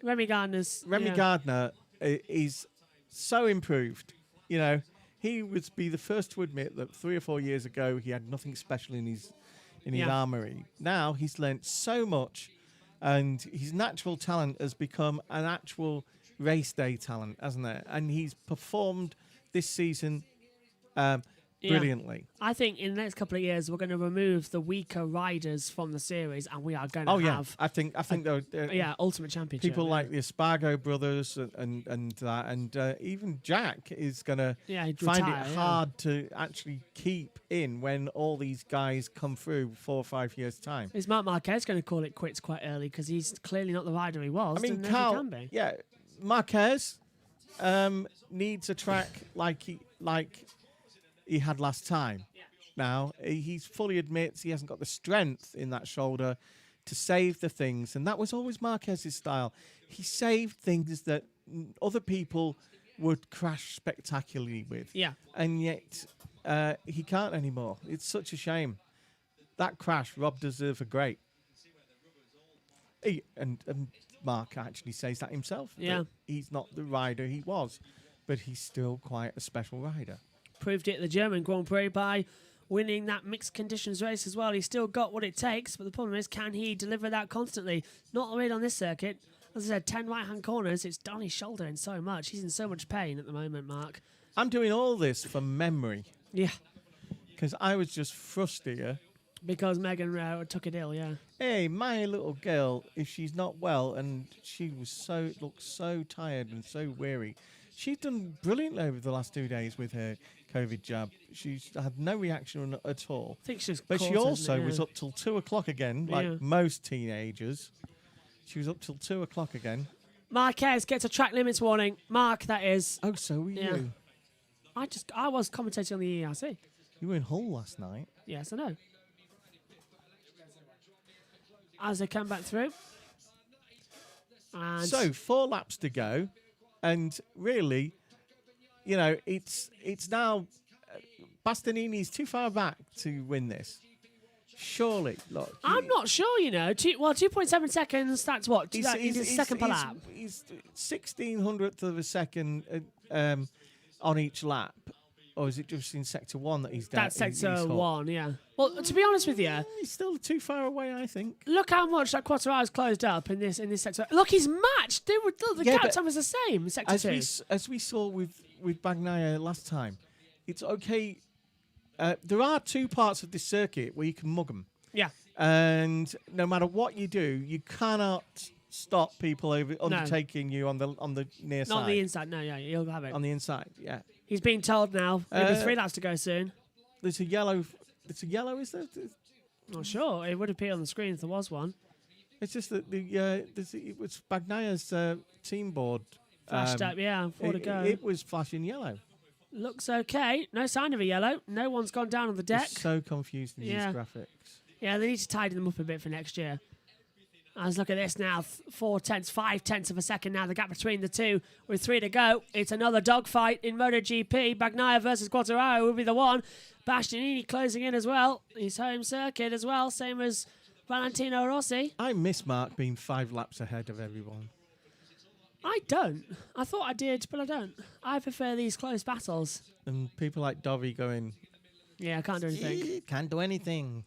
Remy Gardner's. Remy Gardner is so improved. You know, he would be the first to admit that 3 or 4 years ago he had nothing special in his armory. Now he's learnt so much, and his natural talent has become an actual race day talent, hasn't it? And he's performed this season brilliantly. I think in the next couple of years we're going to remove the weaker riders from the series, and we are going to have. I think Ultimate Championship. People like the Espargo brothers and even Jack is going to find it hard to actually keep in when all these guys come through 4 or 5 years time. Is Marc Marquez going to call it quits quite early because he's clearly not the rider he was? I mean, Carl, he can be. Yeah, Marquez needs a track like he had last time. Now, he fully admits he hasn't got the strength in that shoulder to save the things, and that was always Marquez's style. He saved things that other people would crash spectacularly with. Yeah. And yet, he can't anymore. It's such a shame. That crash robbed us of a great. And Mark actually says that himself. Yeah. That he's not the rider he was, but he's still quite a special rider. Proved it at the German Grand Prix by winning that mixed conditions race as well. He's still got what it takes, but the problem is, can he deliver that constantly? Not really on this circuit. As I said, 10 right-hand corners, it's done his shoulder in so much. He's in so much pain at the moment, Mark. I'm doing all this from memory. Yeah. Because I was just frustrated here. Because Megan took it ill, yeah. Hey, my little girl, if she's not well, and she looked so tired and so weary, she's done brilliantly over the last 2 days with her COVID jab. She's had no reaction at all. I think she's But caught, she also yeah. was up till 2 o'clock again, like most teenagers. She was up till 2 o'clock again. Marquez gets a track limits warning. Mark, that is. Oh, so were you? I was commentating on the ERC. You were in Hull last night. Yes, I know. As they come back through. And So 4 laps to go, and really, you know, it's now Bastianini's too far back to win this. Surely, look. I'm not sure, you know. 2.7 seconds, that's what? He's second per lap. He's 1600th of a second on each lap. Or is it just in Sector 1 that he's down? That's Sector 1, yeah. Well, to be honest with you... He's still too far away, I think. Look how much that Quattro's closed up in this sector. Look, he's matched. The gap time is the same in Sector 2. As we saw with Bagnaia last time, it's okay. There are 2 parts of this circuit where you can mug them. Yeah. And no matter what you do, you cannot stop people undertaking you on the near side. Not on the inside, no, yeah, you'll have it. On the inside, yeah. He's being told now. There'll be 3 laps to go soon. There's a yellow. It's a yellow, is there? Not sure. It would appear on the screen if there was one. It's just that it was Bagnaia's team board. Flashed up, yeah, 4 to go. It was flashing yellow. Looks okay. No sign of a yellow. No one's gone down on the deck. It's so confused in these graphics. Yeah, they need to tidy them up a bit for next year. Let's look at this now. 5/10 of a second now. The gap between the two with 3 to go. It's another dogfight in MotoGP. Bagnaia versus Quartararo will be the one. Bastianini closing in as well. His home circuit as well, same as Valentino Rossi. I miss Mark being 5 laps ahead of everyone. I don't. I thought I did, but I don't. I prefer these close battles. And people like Dovi going... Yeah, I can't do anything. Can't do anything.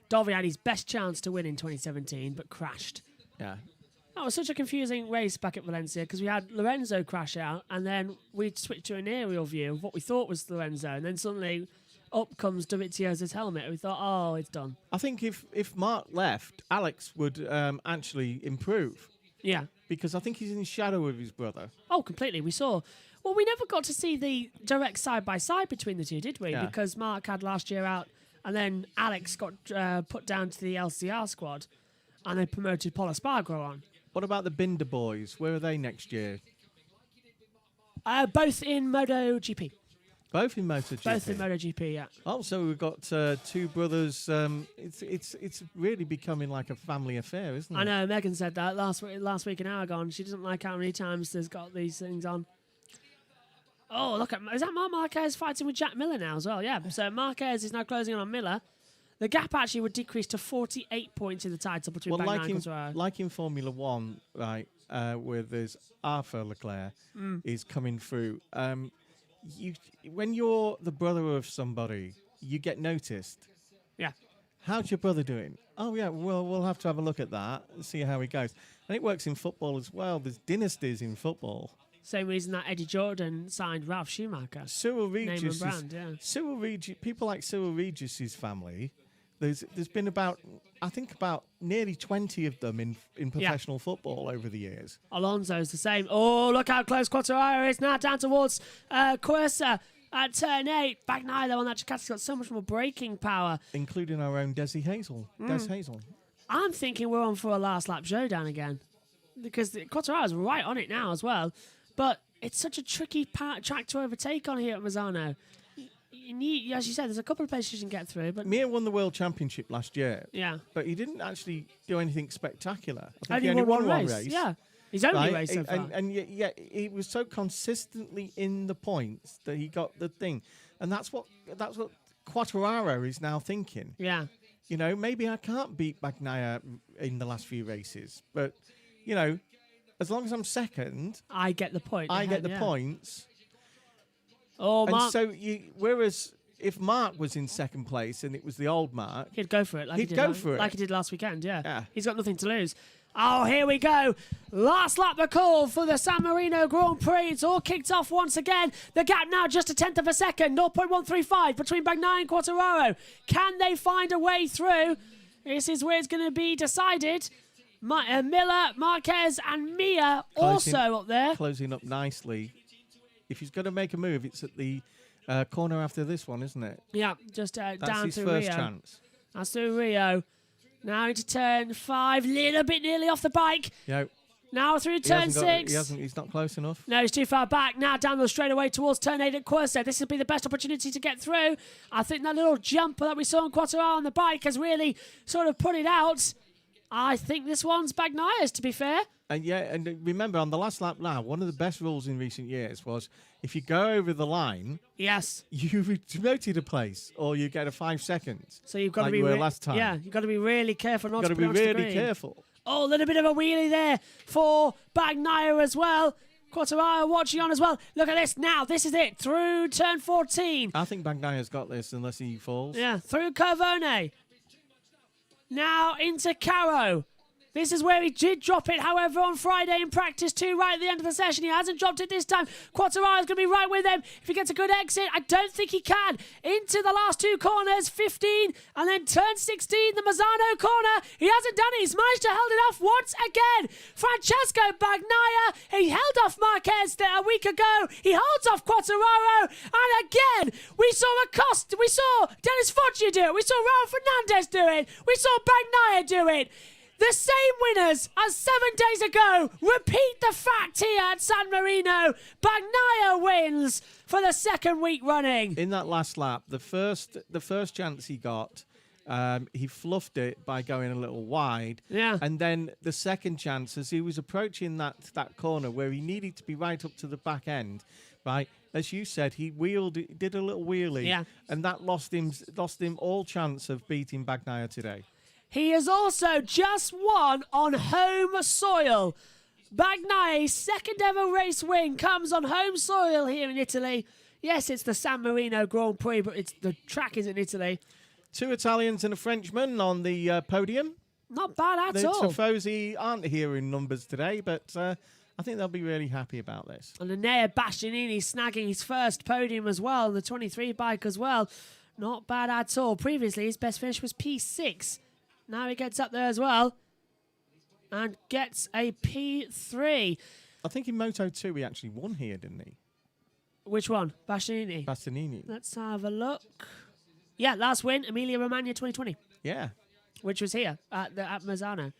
Dovi had his best chance to win in 2017, but crashed. Yeah. That was such a confusing race back at Valencia because we had Lorenzo crash out and then we switched to an aerial view of what we thought was Lorenzo, and then suddenly up comes Dovizioso's helmet. We thought, oh, it's done. I think if Mark left, Alex would actually improve. Yeah. Because I think he's in the shadow of his brother. Oh, completely. We saw... Well, we never got to see the direct side-by-side between the two, did we? Yeah. Because Mark had last year out and then Alex got put down to the LCR squad and they promoted Paul Espargaro on. What about the Binder boys? Where are they next year? Both in MotoGP. Both in MotoGP? Both in MotoGP, yeah. Oh, so we've got 2 brothers. It's really becoming like a family affair, isn't it? I know, Megan said that last week in Aragon. She doesn't like how many times there's got these things on. Oh, look at... Is that Mark Marquez fighting with Jack Miller now as well? Yeah, so Marquez is now closing in on Miller. the gap actually would decrease to 48 points in the title between Bagnaia and Quartararo. Like in Formula One, right, where there's Arthur Leclerc is coming through. When you're the brother of somebody, you get noticed. Yeah. How's your brother doing? Oh, yeah, well, we'll have to have a look at that and see how he goes. And it works in football as well. There's dynasties in football. Same reason that Eddie Jordan signed Ralph Schumacher. Cyril Name Regis, and brand, yeah. Cyril Regis, people like Cyril Regis's family. There's been about nearly 20 of them in professional football over the years. Alonso's the same. Oh, look how close Quartararo is now down towards Corsa at turn 8. Bagnaia, though, on that Ducati's got so much more braking power. Including our own Des Hazel. I'm thinking we're on for a last lap showdown again. Because Quartararo's right on it now as well. But it's such a tricky track to overtake on here at Misano. You need, as you said, there's a couple of places you can get through. But Mir won the World Championship last year. Yeah. But he didn't actually do anything spectacular. I think he he only won one race. race. Yeah. His only race so far. And yet he was so consistently in the points that he got the thing. And that's what Quartararo is now thinking. Yeah. You know, maybe I can't beat Bagnaia in the last few races. But, you know, as long as I'm second, I get the point. I get the points. Oh, and Mark. so, whereas if Mark was in second place and it was the old Mark, he'd go for it. Like he did last weekend, yeah. He's got nothing to lose. Oh, here we go. Last lap the call for the San Marino Grand Prix. It's all kicked off once again. The gap now just a tenth of a second, 0.135 between Bagnaia and Quartararo. Can they find a way through? This is where it's going to be decided. Miller, Marquez and Mia also up there. Closing up nicely. If he's going to make a move, it's at the corner after this one, isn't it? Yeah, just down to Rio. That's his first chance. That's through Rio. Now into turn 5, little bit nearly off the bike. Yep. Now through turn 6. He's not close enough. No, he's too far back. Now down the straightaway towards turn 8 at Corsa. This will be the best opportunity to get through. I think that little jump that we saw on Quartararo on the bike has really sort of put it out. I think this one's Bagnaia's, to be fair. And remember, on the last lap now, one of the best rules in recent years was if you go over the line, yes, you demoted a place or you get a 5 seconds. So you've got like to be you were last time. Yeah, you've got to be really careful not to put You've got to be really careful. Oh, a little bit of a wheelie there for Bagnaia as well. Quartararo watching on as well. Look at this now. This is it. Through turn 14. I think Bagnaia's got this unless he falls. Yeah, through Curvone. Now into Caro. This is where he did drop it, however, on Friday in practice too, right at the end of the session. He hasn't dropped it this time. Quartararo's going to be right with him. If he gets a good exit, I don't think he can. Into the last 2 corners, 15, and then turn 16, the Mazzano corner. He hasn't done it. He's managed to hold it off once again. Francesco Bagnaia, he held off Marquez a week ago. He holds off Quartararo, and again, we saw we saw Dennis Foggia do it. We saw Raul Fernandez do it. We saw Bagnaia do it. The same winners as 7 days ago repeat the fact here at San Marino. Bagnaia wins for the second week running. In that last lap, the first chance he got, he fluffed it by going a little wide. Yeah. And then the second chance, as he was approaching that corner where he needed to be right up to the back end, right? As you said, he did a little wheelie. Yeah. And that lost him all chance of beating Bagnaia today. He has also just won on home soil. Bagnaia's second ever race win comes on home soil here in Italy. Yes, it's the San Marino Grand Prix, but the track is in Italy. 2 Italians and a Frenchman on the podium. Not bad at all. The Tifosi aren't here in numbers today, but I think they'll be really happy about this. And Enea Bastianini snagging his first podium as well, and the 23 bike as well. Not bad at all. Previously, his best finish was P6. Now he gets up there as well and gets a P3. I think in Moto 2 he actually won here, didn't he? Which one? Bastianini? Bastianini. Let's have a look. Yeah, last win, Emilia-Romagna 2020. Yeah. Which was here at Mazzano.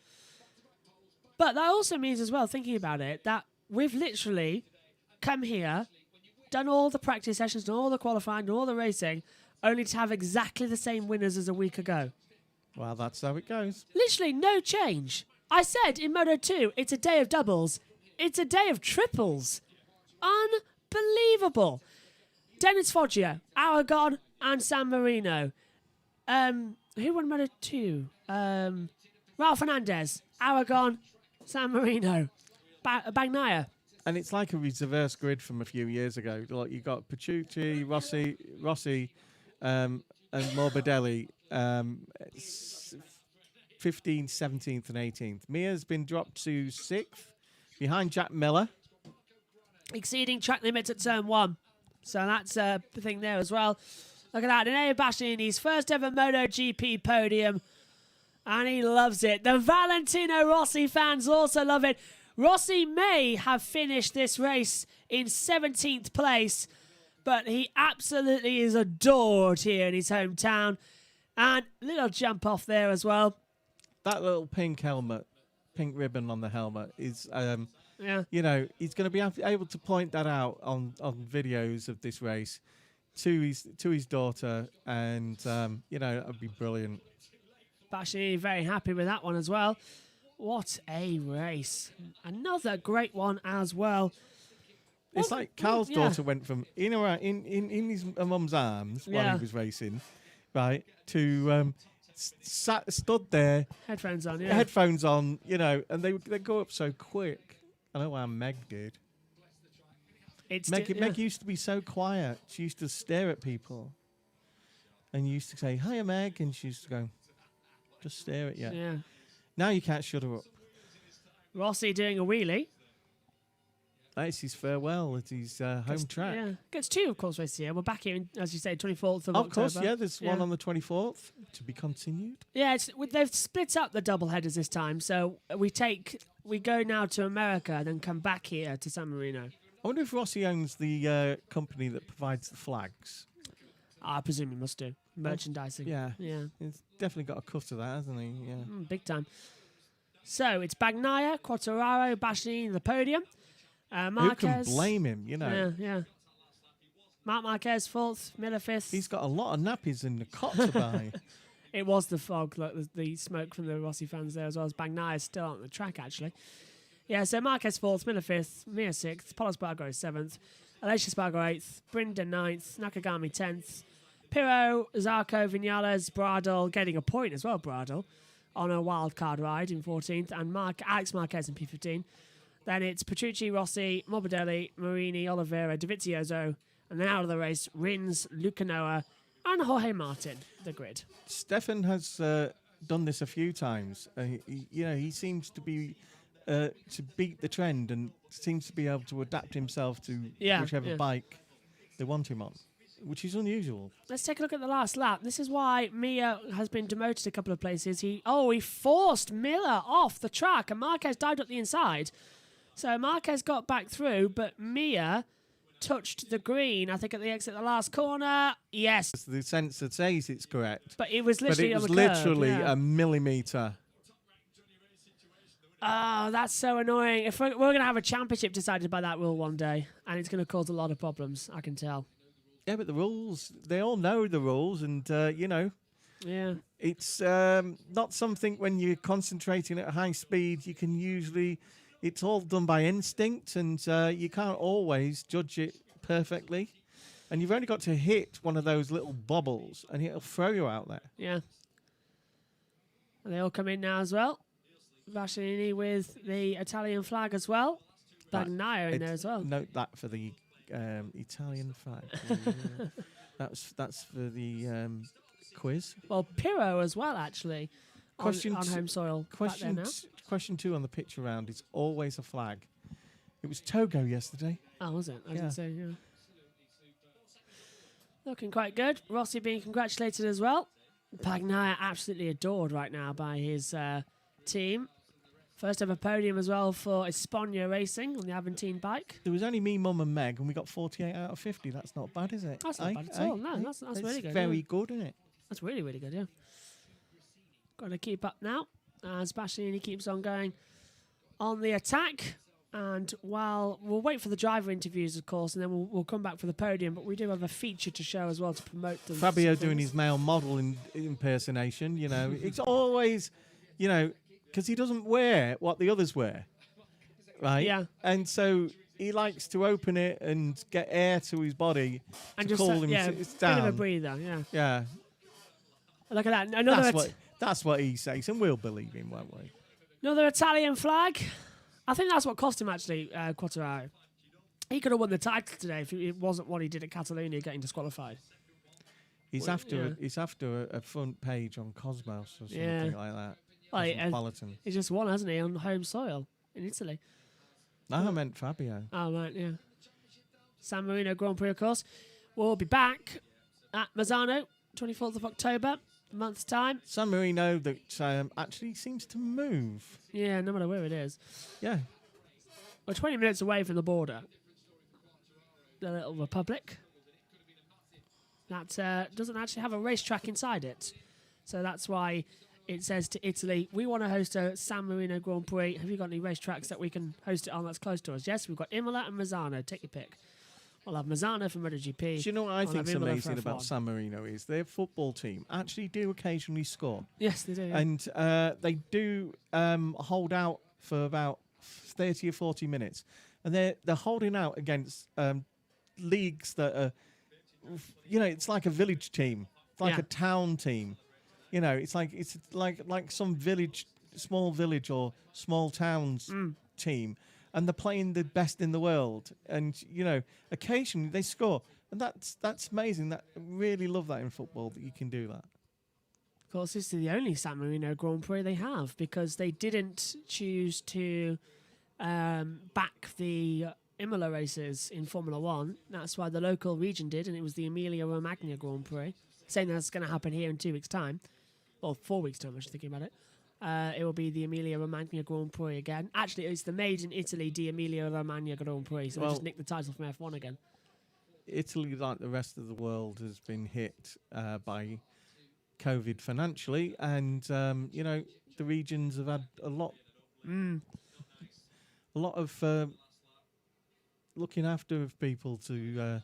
But that also means as well, thinking about it, that we've literally come here, done all the practice sessions, done all the qualifying, done all the racing, only to have exactly the same winners as a week ago. Well, that's how it goes. Literally no change. I said in Moto 2, it's a day of doubles. It's a day of triples. Unbelievable. Dennis Foggia, Aragon and San Marino. Who won Moto 2? Ralph Fernandez, Aragon, San Marino, Bagnaia. And it's like a reverse grid from a few years ago. Like you got Petrucci, Rossi, and Morbidelli, 15th, 17th, and 18th. Mia's been dropped to 6th, behind Jack Miller. Exceeding track limits at turn 1. So that's a thing there as well. Look at that. Enea Bastianini's first ever MotoGP podium. And he loves it. The Valentino Rossi fans also love it. Rossi may have finished this race in 17th place, but he absolutely is adored here in his hometown. And little jump off there as well. That little pink helmet, pink ribbon on the helmet is, Yeah. you know, he's going to be able to point that out on videos of this race to his daughter, and you know, that would be brilliant. Bastianini very happy with that one as well. What a race. Another great one as well. It's like Carl's daughter went from in his mum's arms while he was racing, right, to stood there. Headphones on, yeah. Headphones on, you know, and they go up so quick. I know how Meg did. Meg used to be so quiet. She used to stare at people. And you used to say, "Hiya, Meg," and she used to go, just stare at you. Yeah. Now you can't shut her up. Rossi doing a wheelie. That's his farewell at his home track. Yeah. Gets 2, of course, races here. We're back here, as you say, 24th of October. Of course, yeah. There's one on the 24th to be continued. Yeah, they've split up the double headers this time. So we go now to America and then come back here to San Marino. I wonder if Rossi owns the company that provides the flags. I presume he must do. Merchandising. Yeah. Yeah. He's definitely got a cut of that, hasn't he? Yeah. Big time. So it's Bagnaia, Quartararo, Bastianini, the podium. Marquez. Who can blame him, you know? Yeah. Marc Marquez, 4th, Miller 5th. He's got a lot of nappies in the cot to buy. It was the fog, like the smoke from the Rossi fans there, as well as Bagnaia still on the track, actually. Yeah, so Marquez 4th, Miller 5th, Mir 6th, Paulo Spargo 7th, Aleix Spargo 8th, Brinda 9th, Nakagami 10th, Pirro, Zarco, Vinales, Bradle, getting a point as well, Bradle, on a wild card ride in 14th, and Alex Marquez in P15. Then it's Petrucci, Rossi, Morbidelli, Marini, Oliveira, Dovizioso, and then out of the race, Rins, Lucanoa, and Jorge Martin, the grid. Stefan has done this a few times. He seems to be to beat the trend and seems to be able to adapt himself to whichever bike they want him on, which is unusual. Let's take a look at the last lap. This is why Mir has been demoted a couple of places. He forced Miller off the track, and Marquez dived up the inside. So Marquez got back through, but Mir touched the green, I think, at the exit of the last corner. Yes. The sensor says it's correct. But it was literally on the curb, literally a millimetre. Oh, that's so annoying. If we're going to have a championship decided by that rule one day, and it's going to cause a lot of problems, I can tell. Yeah, but the rules, they all know the rules, and, Yeah. it's not something when you're concentrating at high speed, you can usually... It's all done by instinct, and you can't always judge it perfectly. And you've only got to hit one of those little bobbles, and it'll throw you out there. Yeah. And they all come in now as well. Bastianini with the Italian flag as well. Bagnaia in there as well. Note that for the Italian flag. That's for the quiz. Well, Pirro as well, actually, on home soil. Question 2 on the picture round is always a flag. It was Togo yesterday. Oh, was it? I didn't say, yeah. Looking quite good. Rossi being congratulated as well. Bagnaia absolutely adored right now by his team. First ever podium as well for Espana Racing on the Aventine bike. There was only me, Mum and Meg, and we got 48 out of 50. That's not bad, is it? That's not bad at all. No, that's really good. Very good, isn't it? That's really, really good, yeah. Got to keep up now as Bastianini keeps on going on the attack. And while we'll wait for the driver interviews, of course, and then we'll come back for the podium. But we do have a feature to show as well to promote them. Fabio doing his male model impersonation. You know, it's always, because he doesn't wear what the others wear, right? Yeah. And so he likes to open it and get air to his body and to cool him down. Bit of a breather, yeah. Yeah. Look at that. That's what he says, and we'll believe him, won't we? Another Italian flag. I think that's what cost him, actually, Quartararo. He could have won the title today if it wasn't what he did at Catalonia getting disqualified. He's after a front page on Cosmos or something like that. Cosmopolitan. He's just won, hasn't he, on home soil in Italy? No, I meant Fabio. Oh, right, yeah. San Marino Grand Prix, of course. We'll be back at Mazzano, 24th of October, a month's time. San Marino that actually seems to move. Yeah, no matter where it is. Yeah. We're 20 minutes away from the border. The little republic. That doesn't actually have a racetrack inside it. So that's why it says to Italy, we want to host a San Marino Grand Prix. Have you got any racetracks that we can host it on that's close to us? Yes, we've got Imola and Mazzano. Take your pick. We'll have Mazzano for MotoGP. Do you know what I think's amazing about San Marino is their football team actually do occasionally score. Yes, they do. Yeah. And they do hold out for about 30 or 40 minutes. And they're holding out against leagues that are, it's like a village team. It's like a town team. It's like some small village or small towns team. And they're playing the best in the world. And, occasionally they score. And that's amazing. I really love that in football, that you can do that. Of course, this is the only San Marino Grand Prix they have, because they didn't choose to back the Imola races in Formula One. That's why the local region did, and it was the Emilia-Romagna Grand Prix. Saying that's going to happen here in 2 weeks' time. Or 4 weeks' time, I should think about it. It will be the Emilia-Romagna Grand Prix again. Actually, it's the Made in Italy di Emilia-Romagna Grand Prix, so they just nicked the title from F1 again. Italy, like the rest of the world, has been hit by COVID financially, and the regions have had a lot of looking after of people to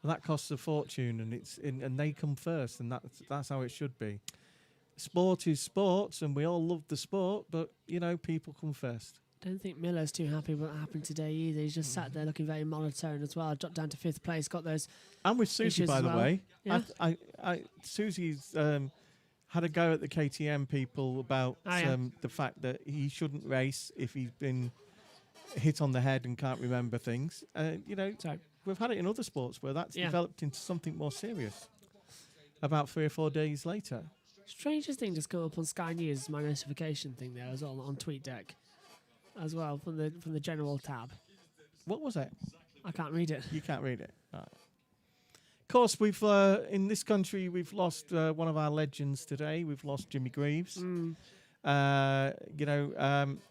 that costs a fortune, and and they come first, and that's how it should be. Sport is sports, and we all love the sport, but people come first. Don't think Miller's too happy with what happened today either. He's just sat there looking very monotone as well. Dropped down to 5th place. Got those. And with Susie, by the way, yeah? Susie's had a go at the KTM people about the fact that he shouldn't race if he's been hit on the head and can't remember things. We've had it in other sports where that's developed into something more serious. About 3 or 4 days later. Strangest thing just come up on Sky News, my notification thing there as well on TweetDeck, as well from the general tab. What was it? I can't read it. You can't read it. Right. Of course, we've in this country we've lost one of our legends today. We've lost Jimmy Greaves. Member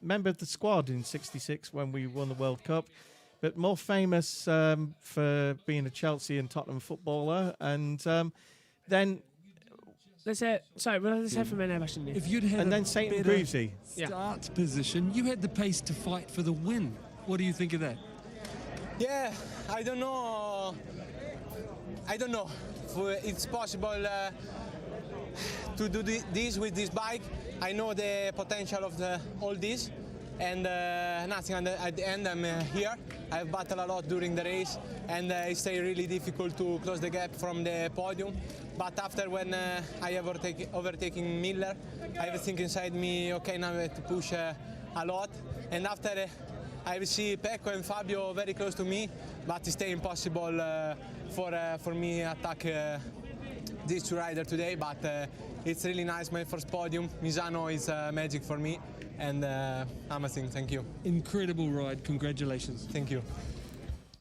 of the squad in '66 when we won the World Cup, but more famous for being a Chelsea and Tottenham footballer, and then. Let's hear from an Everton. If you'd had and then Satan Greavesy start position, you had the pace to fight for the win. What do you think of that? Yeah, I don't know. It's possible to do this with this bike. I know the potential of all this, and nothing. And at the end, I'm here. I've battled a lot during the race, and it's really difficult to close the gap from the podium. But after when I have overtaken Miller, I have a thing inside me, okay, now I have to push a lot. And after I see Pecco and Fabio very close to me, but it's still impossible for me attack these two riders today. But it's really nice, my first podium. Misano is magic for me, and amazing, thank you. Incredible ride, congratulations. Thank you.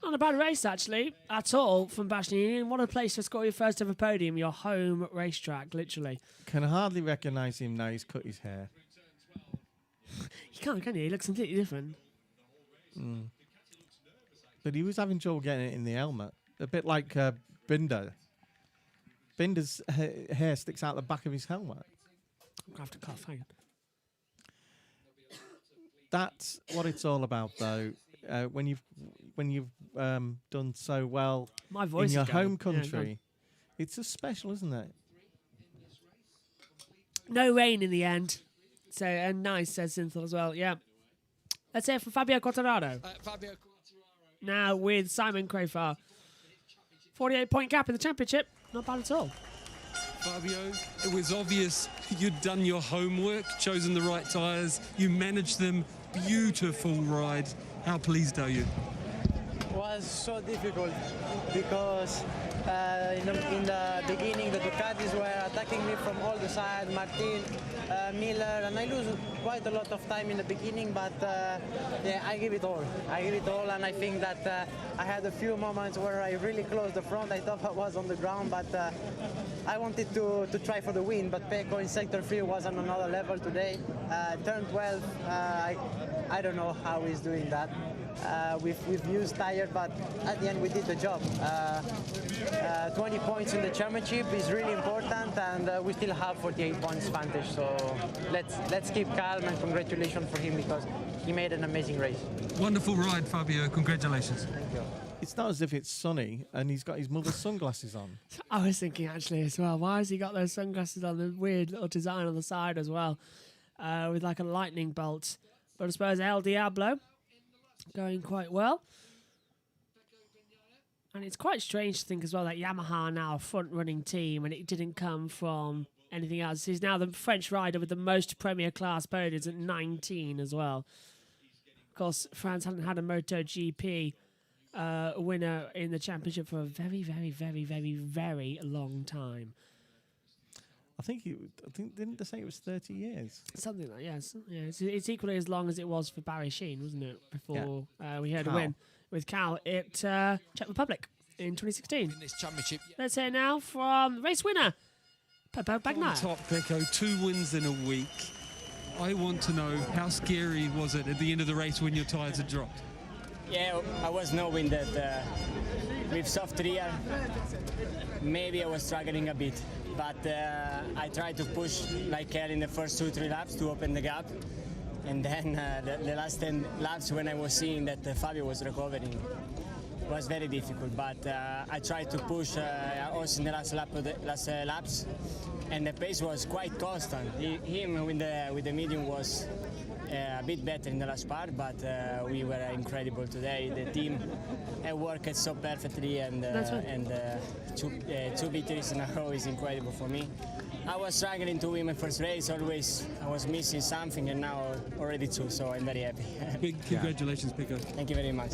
Not a bad race, actually, at all from Bastianini. What a place to score your first ever podium, your home racetrack, literally. Can hardly recognise him now. He's cut his hair. You can't, can you? He looks completely different. But he was having trouble getting it in the helmet. A bit like Binder. Binder's hair sticks out the back of his helmet. I'm going to have to cough, hang on. That's what it's all about, though. When you've done so well in your home country, it's just special, isn't it? No rain in the end, so and nice, says Synthel as well. Yeah, let's hear from Fabio Quartararo. Now with Simon Crafar, 48-point gap in the championship, not bad at all. Fabio, it was obvious you'd done your homework, chosen the right tyres, you managed them. Beautiful ride. How pleased are you? Was so difficult because in the beginning the Ducatis were attacking me from all the sides, Martin, Miller, and I lose quite a lot of time in the beginning, but yeah, I give it all, and I think that I had a few moments where I really closed the front. I thought I was on the ground, but I wanted to try for the win, but Pecco in sector 3 was on another level today. Turn 12, I don't know how he's doing that. We've used tire, but at the end we did the job. 20 points in the championship is really important, and we still have 48 points advantage. So let's keep calm, and congratulations for him because he made an amazing race. Wonderful ride, Fabio. Congratulations. Thank you. It's not as if it's sunny and he's got his mother's sunglasses on. I was thinking actually as well, why has he got those sunglasses on, the weird little design on the side as well, with like a lightning bolt. But I suppose El Diablo going quite well. And it's quite strange to think as well that Yamaha are now a front-running team and it didn't come from anything else. He's now the French rider with the most Premier Class podiums at 19 as well. Of course, France hadn't had a MotoGP winner in the championship for a very, very, very, very, very long time. I think didn't they say it was 30 years? Something like yes, yeah. It's equally as long as it was for Barry Sheene, wasn't it? Before we had a win with Cal at Czech Republic in 2016. In this championship. Let's hear now from race winner Peppo Bagnaia. On top, Pecco, 2 wins in a week. I want to know, how scary was it at the end of the race when your tyres had dropped? Yeah, I was knowing that with soft rear, maybe I was struggling a bit. But I tried to push like hell in the first 2-3 laps to open the gap. And then the last 10 laps when I was seeing that Fabio was recovering was very difficult. But I tried to push also in the last laps. And the pace was quite constant. Him with the medium was a bit better in the last part, but we were incredible today. The team worked so perfectly, and two victories in a row is incredible for me. I was struggling to win my first race. Always I was missing something, and now already 2, so I'm very happy. Big congratulations, Pecco. Thank you very much.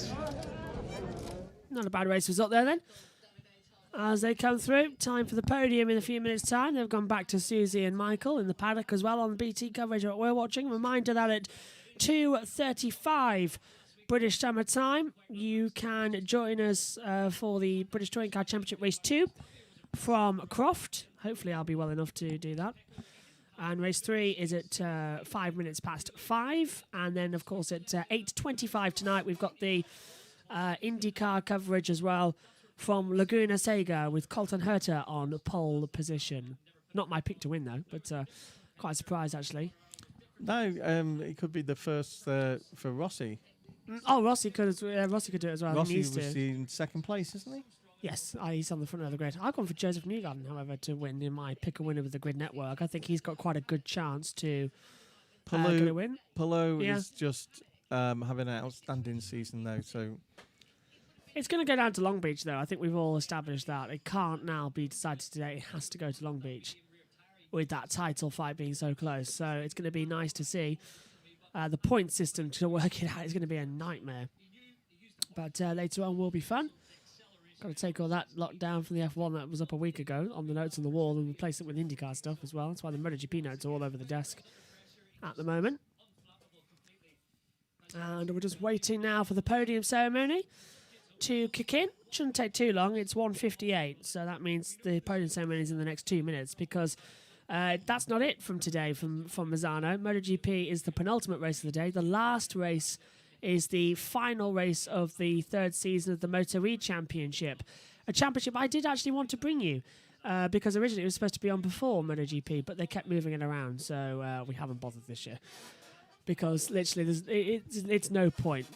Not a bad race result there then. As they come through, time for the podium in a few minutes' time. They've gone back to Susie and Michael in the paddock as well on the BT coverage that we're watching. Reminder that at 2:35 British Summer Time, you can join us for the British Touring Car Championship Race 2 from Croft. Hopefully I'll be well enough to do that. And race 3 is at 5 minutes past 5. And then, of course, at 8:25 tonight, we've got the IndyCar coverage as well from Laguna Seca with Colton Herta on pole position. Not my pick to win, though, but quite surprised, actually. No, it could be the first for Rossi. Oh, Rossi could do it as well. Rossi He needs was to. in second place, isn't he? Yes, he's on the front of the grid. I've gone for Joseph Newgarden, however, to win in my pick a winner with the Grid Network. I think he's got quite a good chance to get a win. Palou is just having an outstanding season, though, so... It's going to go down to Long Beach, though. I think we've all established that. It can't now be decided today. It has to go to Long Beach with that title fight being so close. So it's going to be nice to see the point system to work it out. It's going to be a nightmare. But later on will be fun. Got to take all that lot down from the F1 that was up a week ago on the notes on the wall and replace it with IndyCar stuff as well. That's why the MotoGP notes are all over the desk at the moment. And we're just waiting now for the podium ceremony to kick in. Shouldn't take too long. It's 1:58, so that means the podium ceremony is in the next 2 minutes because that's not it from today from Misano. MotoGP is the penultimate race of the day. The last race is the final race of the 3rd season of the Moto E Championship, a championship I did actually want to bring you because originally it was supposed to be on before MotoGP, but they kept moving it around, so we haven't bothered this year because literally it's no point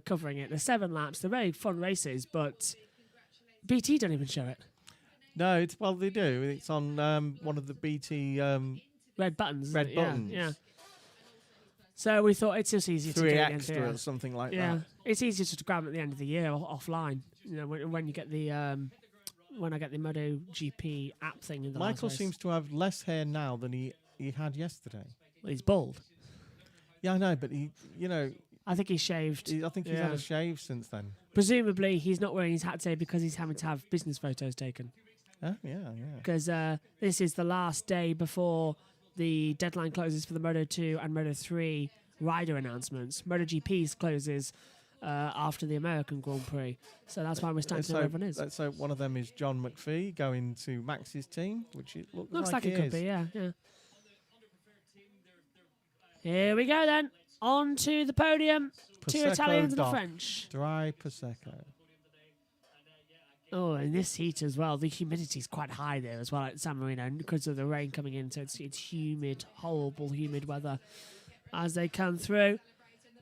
covering it. There's 7 laps. They're very fun races, but BT don't even show it. No, they do. It's on one of the BT red buttons. Red buttons. Yeah. So we thought it's just easier to do 3 it extra or something like yeah. that. It's easier just to grab them at the end of the year offline. You know, when you get the when I get the MotoGP app thing in the Michael last race. seems to have less hair now than he had yesterday. Well, he's bald. Yeah, I know, but he, I think he's shaved. I think he's had a shave since then. Presumably, he's not wearing his hat today because he's having to have business photos taken. Yeah, yeah. Because this is the last day before the deadline closes for the Moto2 and Moto3 rider announcements. MotoGP's closes after the American Grand Prix. So that's why we're starting to know where everyone is. Let's hope one of them is John McPhee going to Max's team, which it looks like he it could is. be, yeah. Here we go then. On to the podium. Two Prosecco Italians and a Doc. French. Dry Prosecco. Oh, in this heat as well, the humidity is quite high there as well at San Marino because of the rain coming in. So it's humid, horrible humid weather as they come through.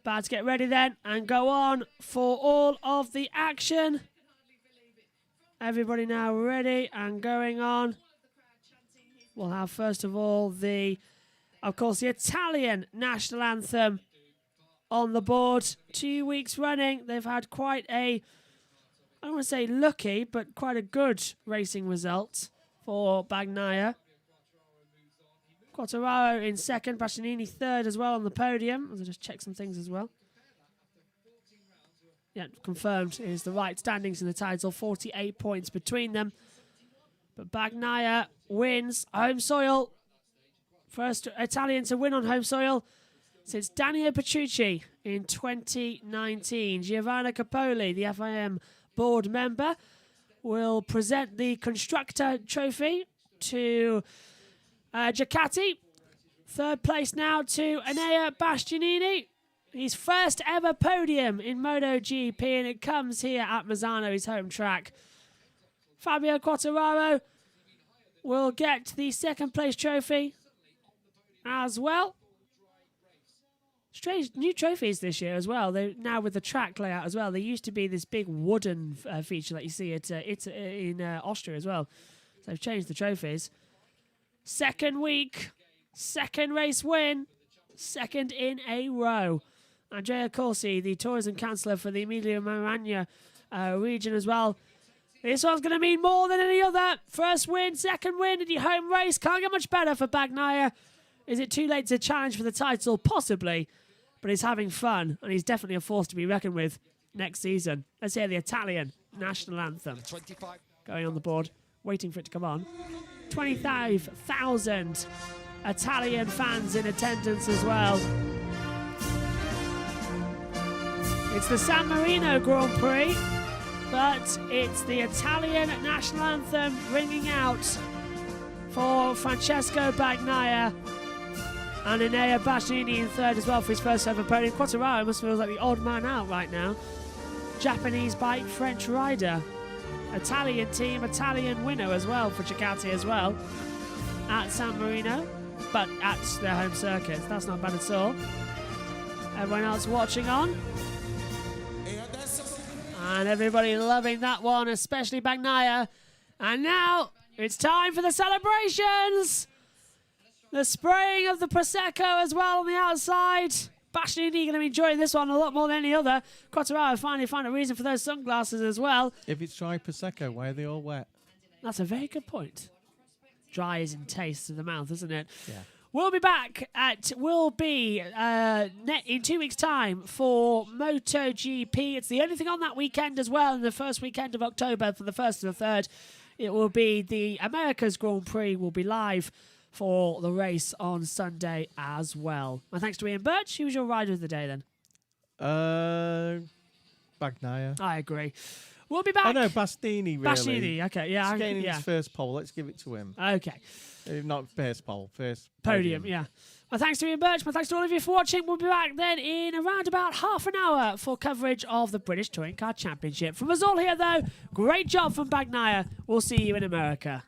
About to get ready then and go on for all of the action. Everybody now ready and going on. We'll have first of all of course, the Italian national anthem on the board. 2 weeks running. They've had quite I don't want to say lucky, but quite a good racing result for Bagnaia. Quartararo in second, Bastianini third as well on the podium. I'll just check some things as well. Yeah, confirmed is the right standings in the title, 48 points between them. But Bagnaia wins home soil. First Italian to win on home soil since Daniele Petrucci in 2019. Giovanna Capoli, the FIM board member, will present the constructor trophy to Ducati. Third place now to Enea Bastianini. His first ever podium in MotoGP, and it comes here at Misano, his home track. Fabio Quartararo will get the second place trophy as well. Strange new trophies this year as well. They now with the track layout as well. There used to be this big wooden feature that you see at in Austria as well. So they've changed the trophies. Second week, second race win, second in a row. Andrea Corsi, the tourism councillor for the Emilia-Romagna region as well. This one's going to mean more than any other. First win, second win in your home race. Can't get much better for Bagnaia. Is it too late to challenge for the title? Possibly. But he's having fun, and he's definitely a force to be reckoned with next season. Let's hear the Italian national anthem. Going on the board, waiting for it to come on. 25,000 Italian fans in attendance as well. It's the San Marino Grand Prix, but it's the Italian national anthem ringing out for Francesco Bagnaia. And Enea Bastianini in third as well for his first ever podium. Quartararo must feel like the odd man out right now. Japanese bike, French rider. Italian team, Italian winner as well for Ducati as well at San Marino, but at their home circuit. That's not bad at all. Everyone else watching on. And everybody loving that one, especially Bagnaia. And now it's time for the celebrations. The spraying of the Prosecco as well on the outside. Bastianini going to be enjoying this one a lot more than any other. Quartararo finally found a reason for those sunglasses as well. If it's dry Prosecco, why are they all wet? That's a very good point. Dry is in taste to the mouth, isn't it? Yeah. We'll be back in 2 weeks' time for MotoGP. It's the only thing on that weekend as well, in the first weekend of October for the 1st and the 3rd. It will be the America's Grand Prix will be live for the race on Sunday as well. My thanks to Ian Birch. Who was your rider of the day then? Bagnaia. I agree. We'll be back. Oh no, Bastianini, really. Bastianini, okay, yeah. He's getting his first pole. Let's give it to him. Okay. Not first pole, first Podium, yeah. My thanks to Ian Birch. My thanks to all of you for watching. We'll be back then in around about half an hour for coverage of the British Touring Car Championship. From us all here, though, great job from Bagnaia. We'll see you in America.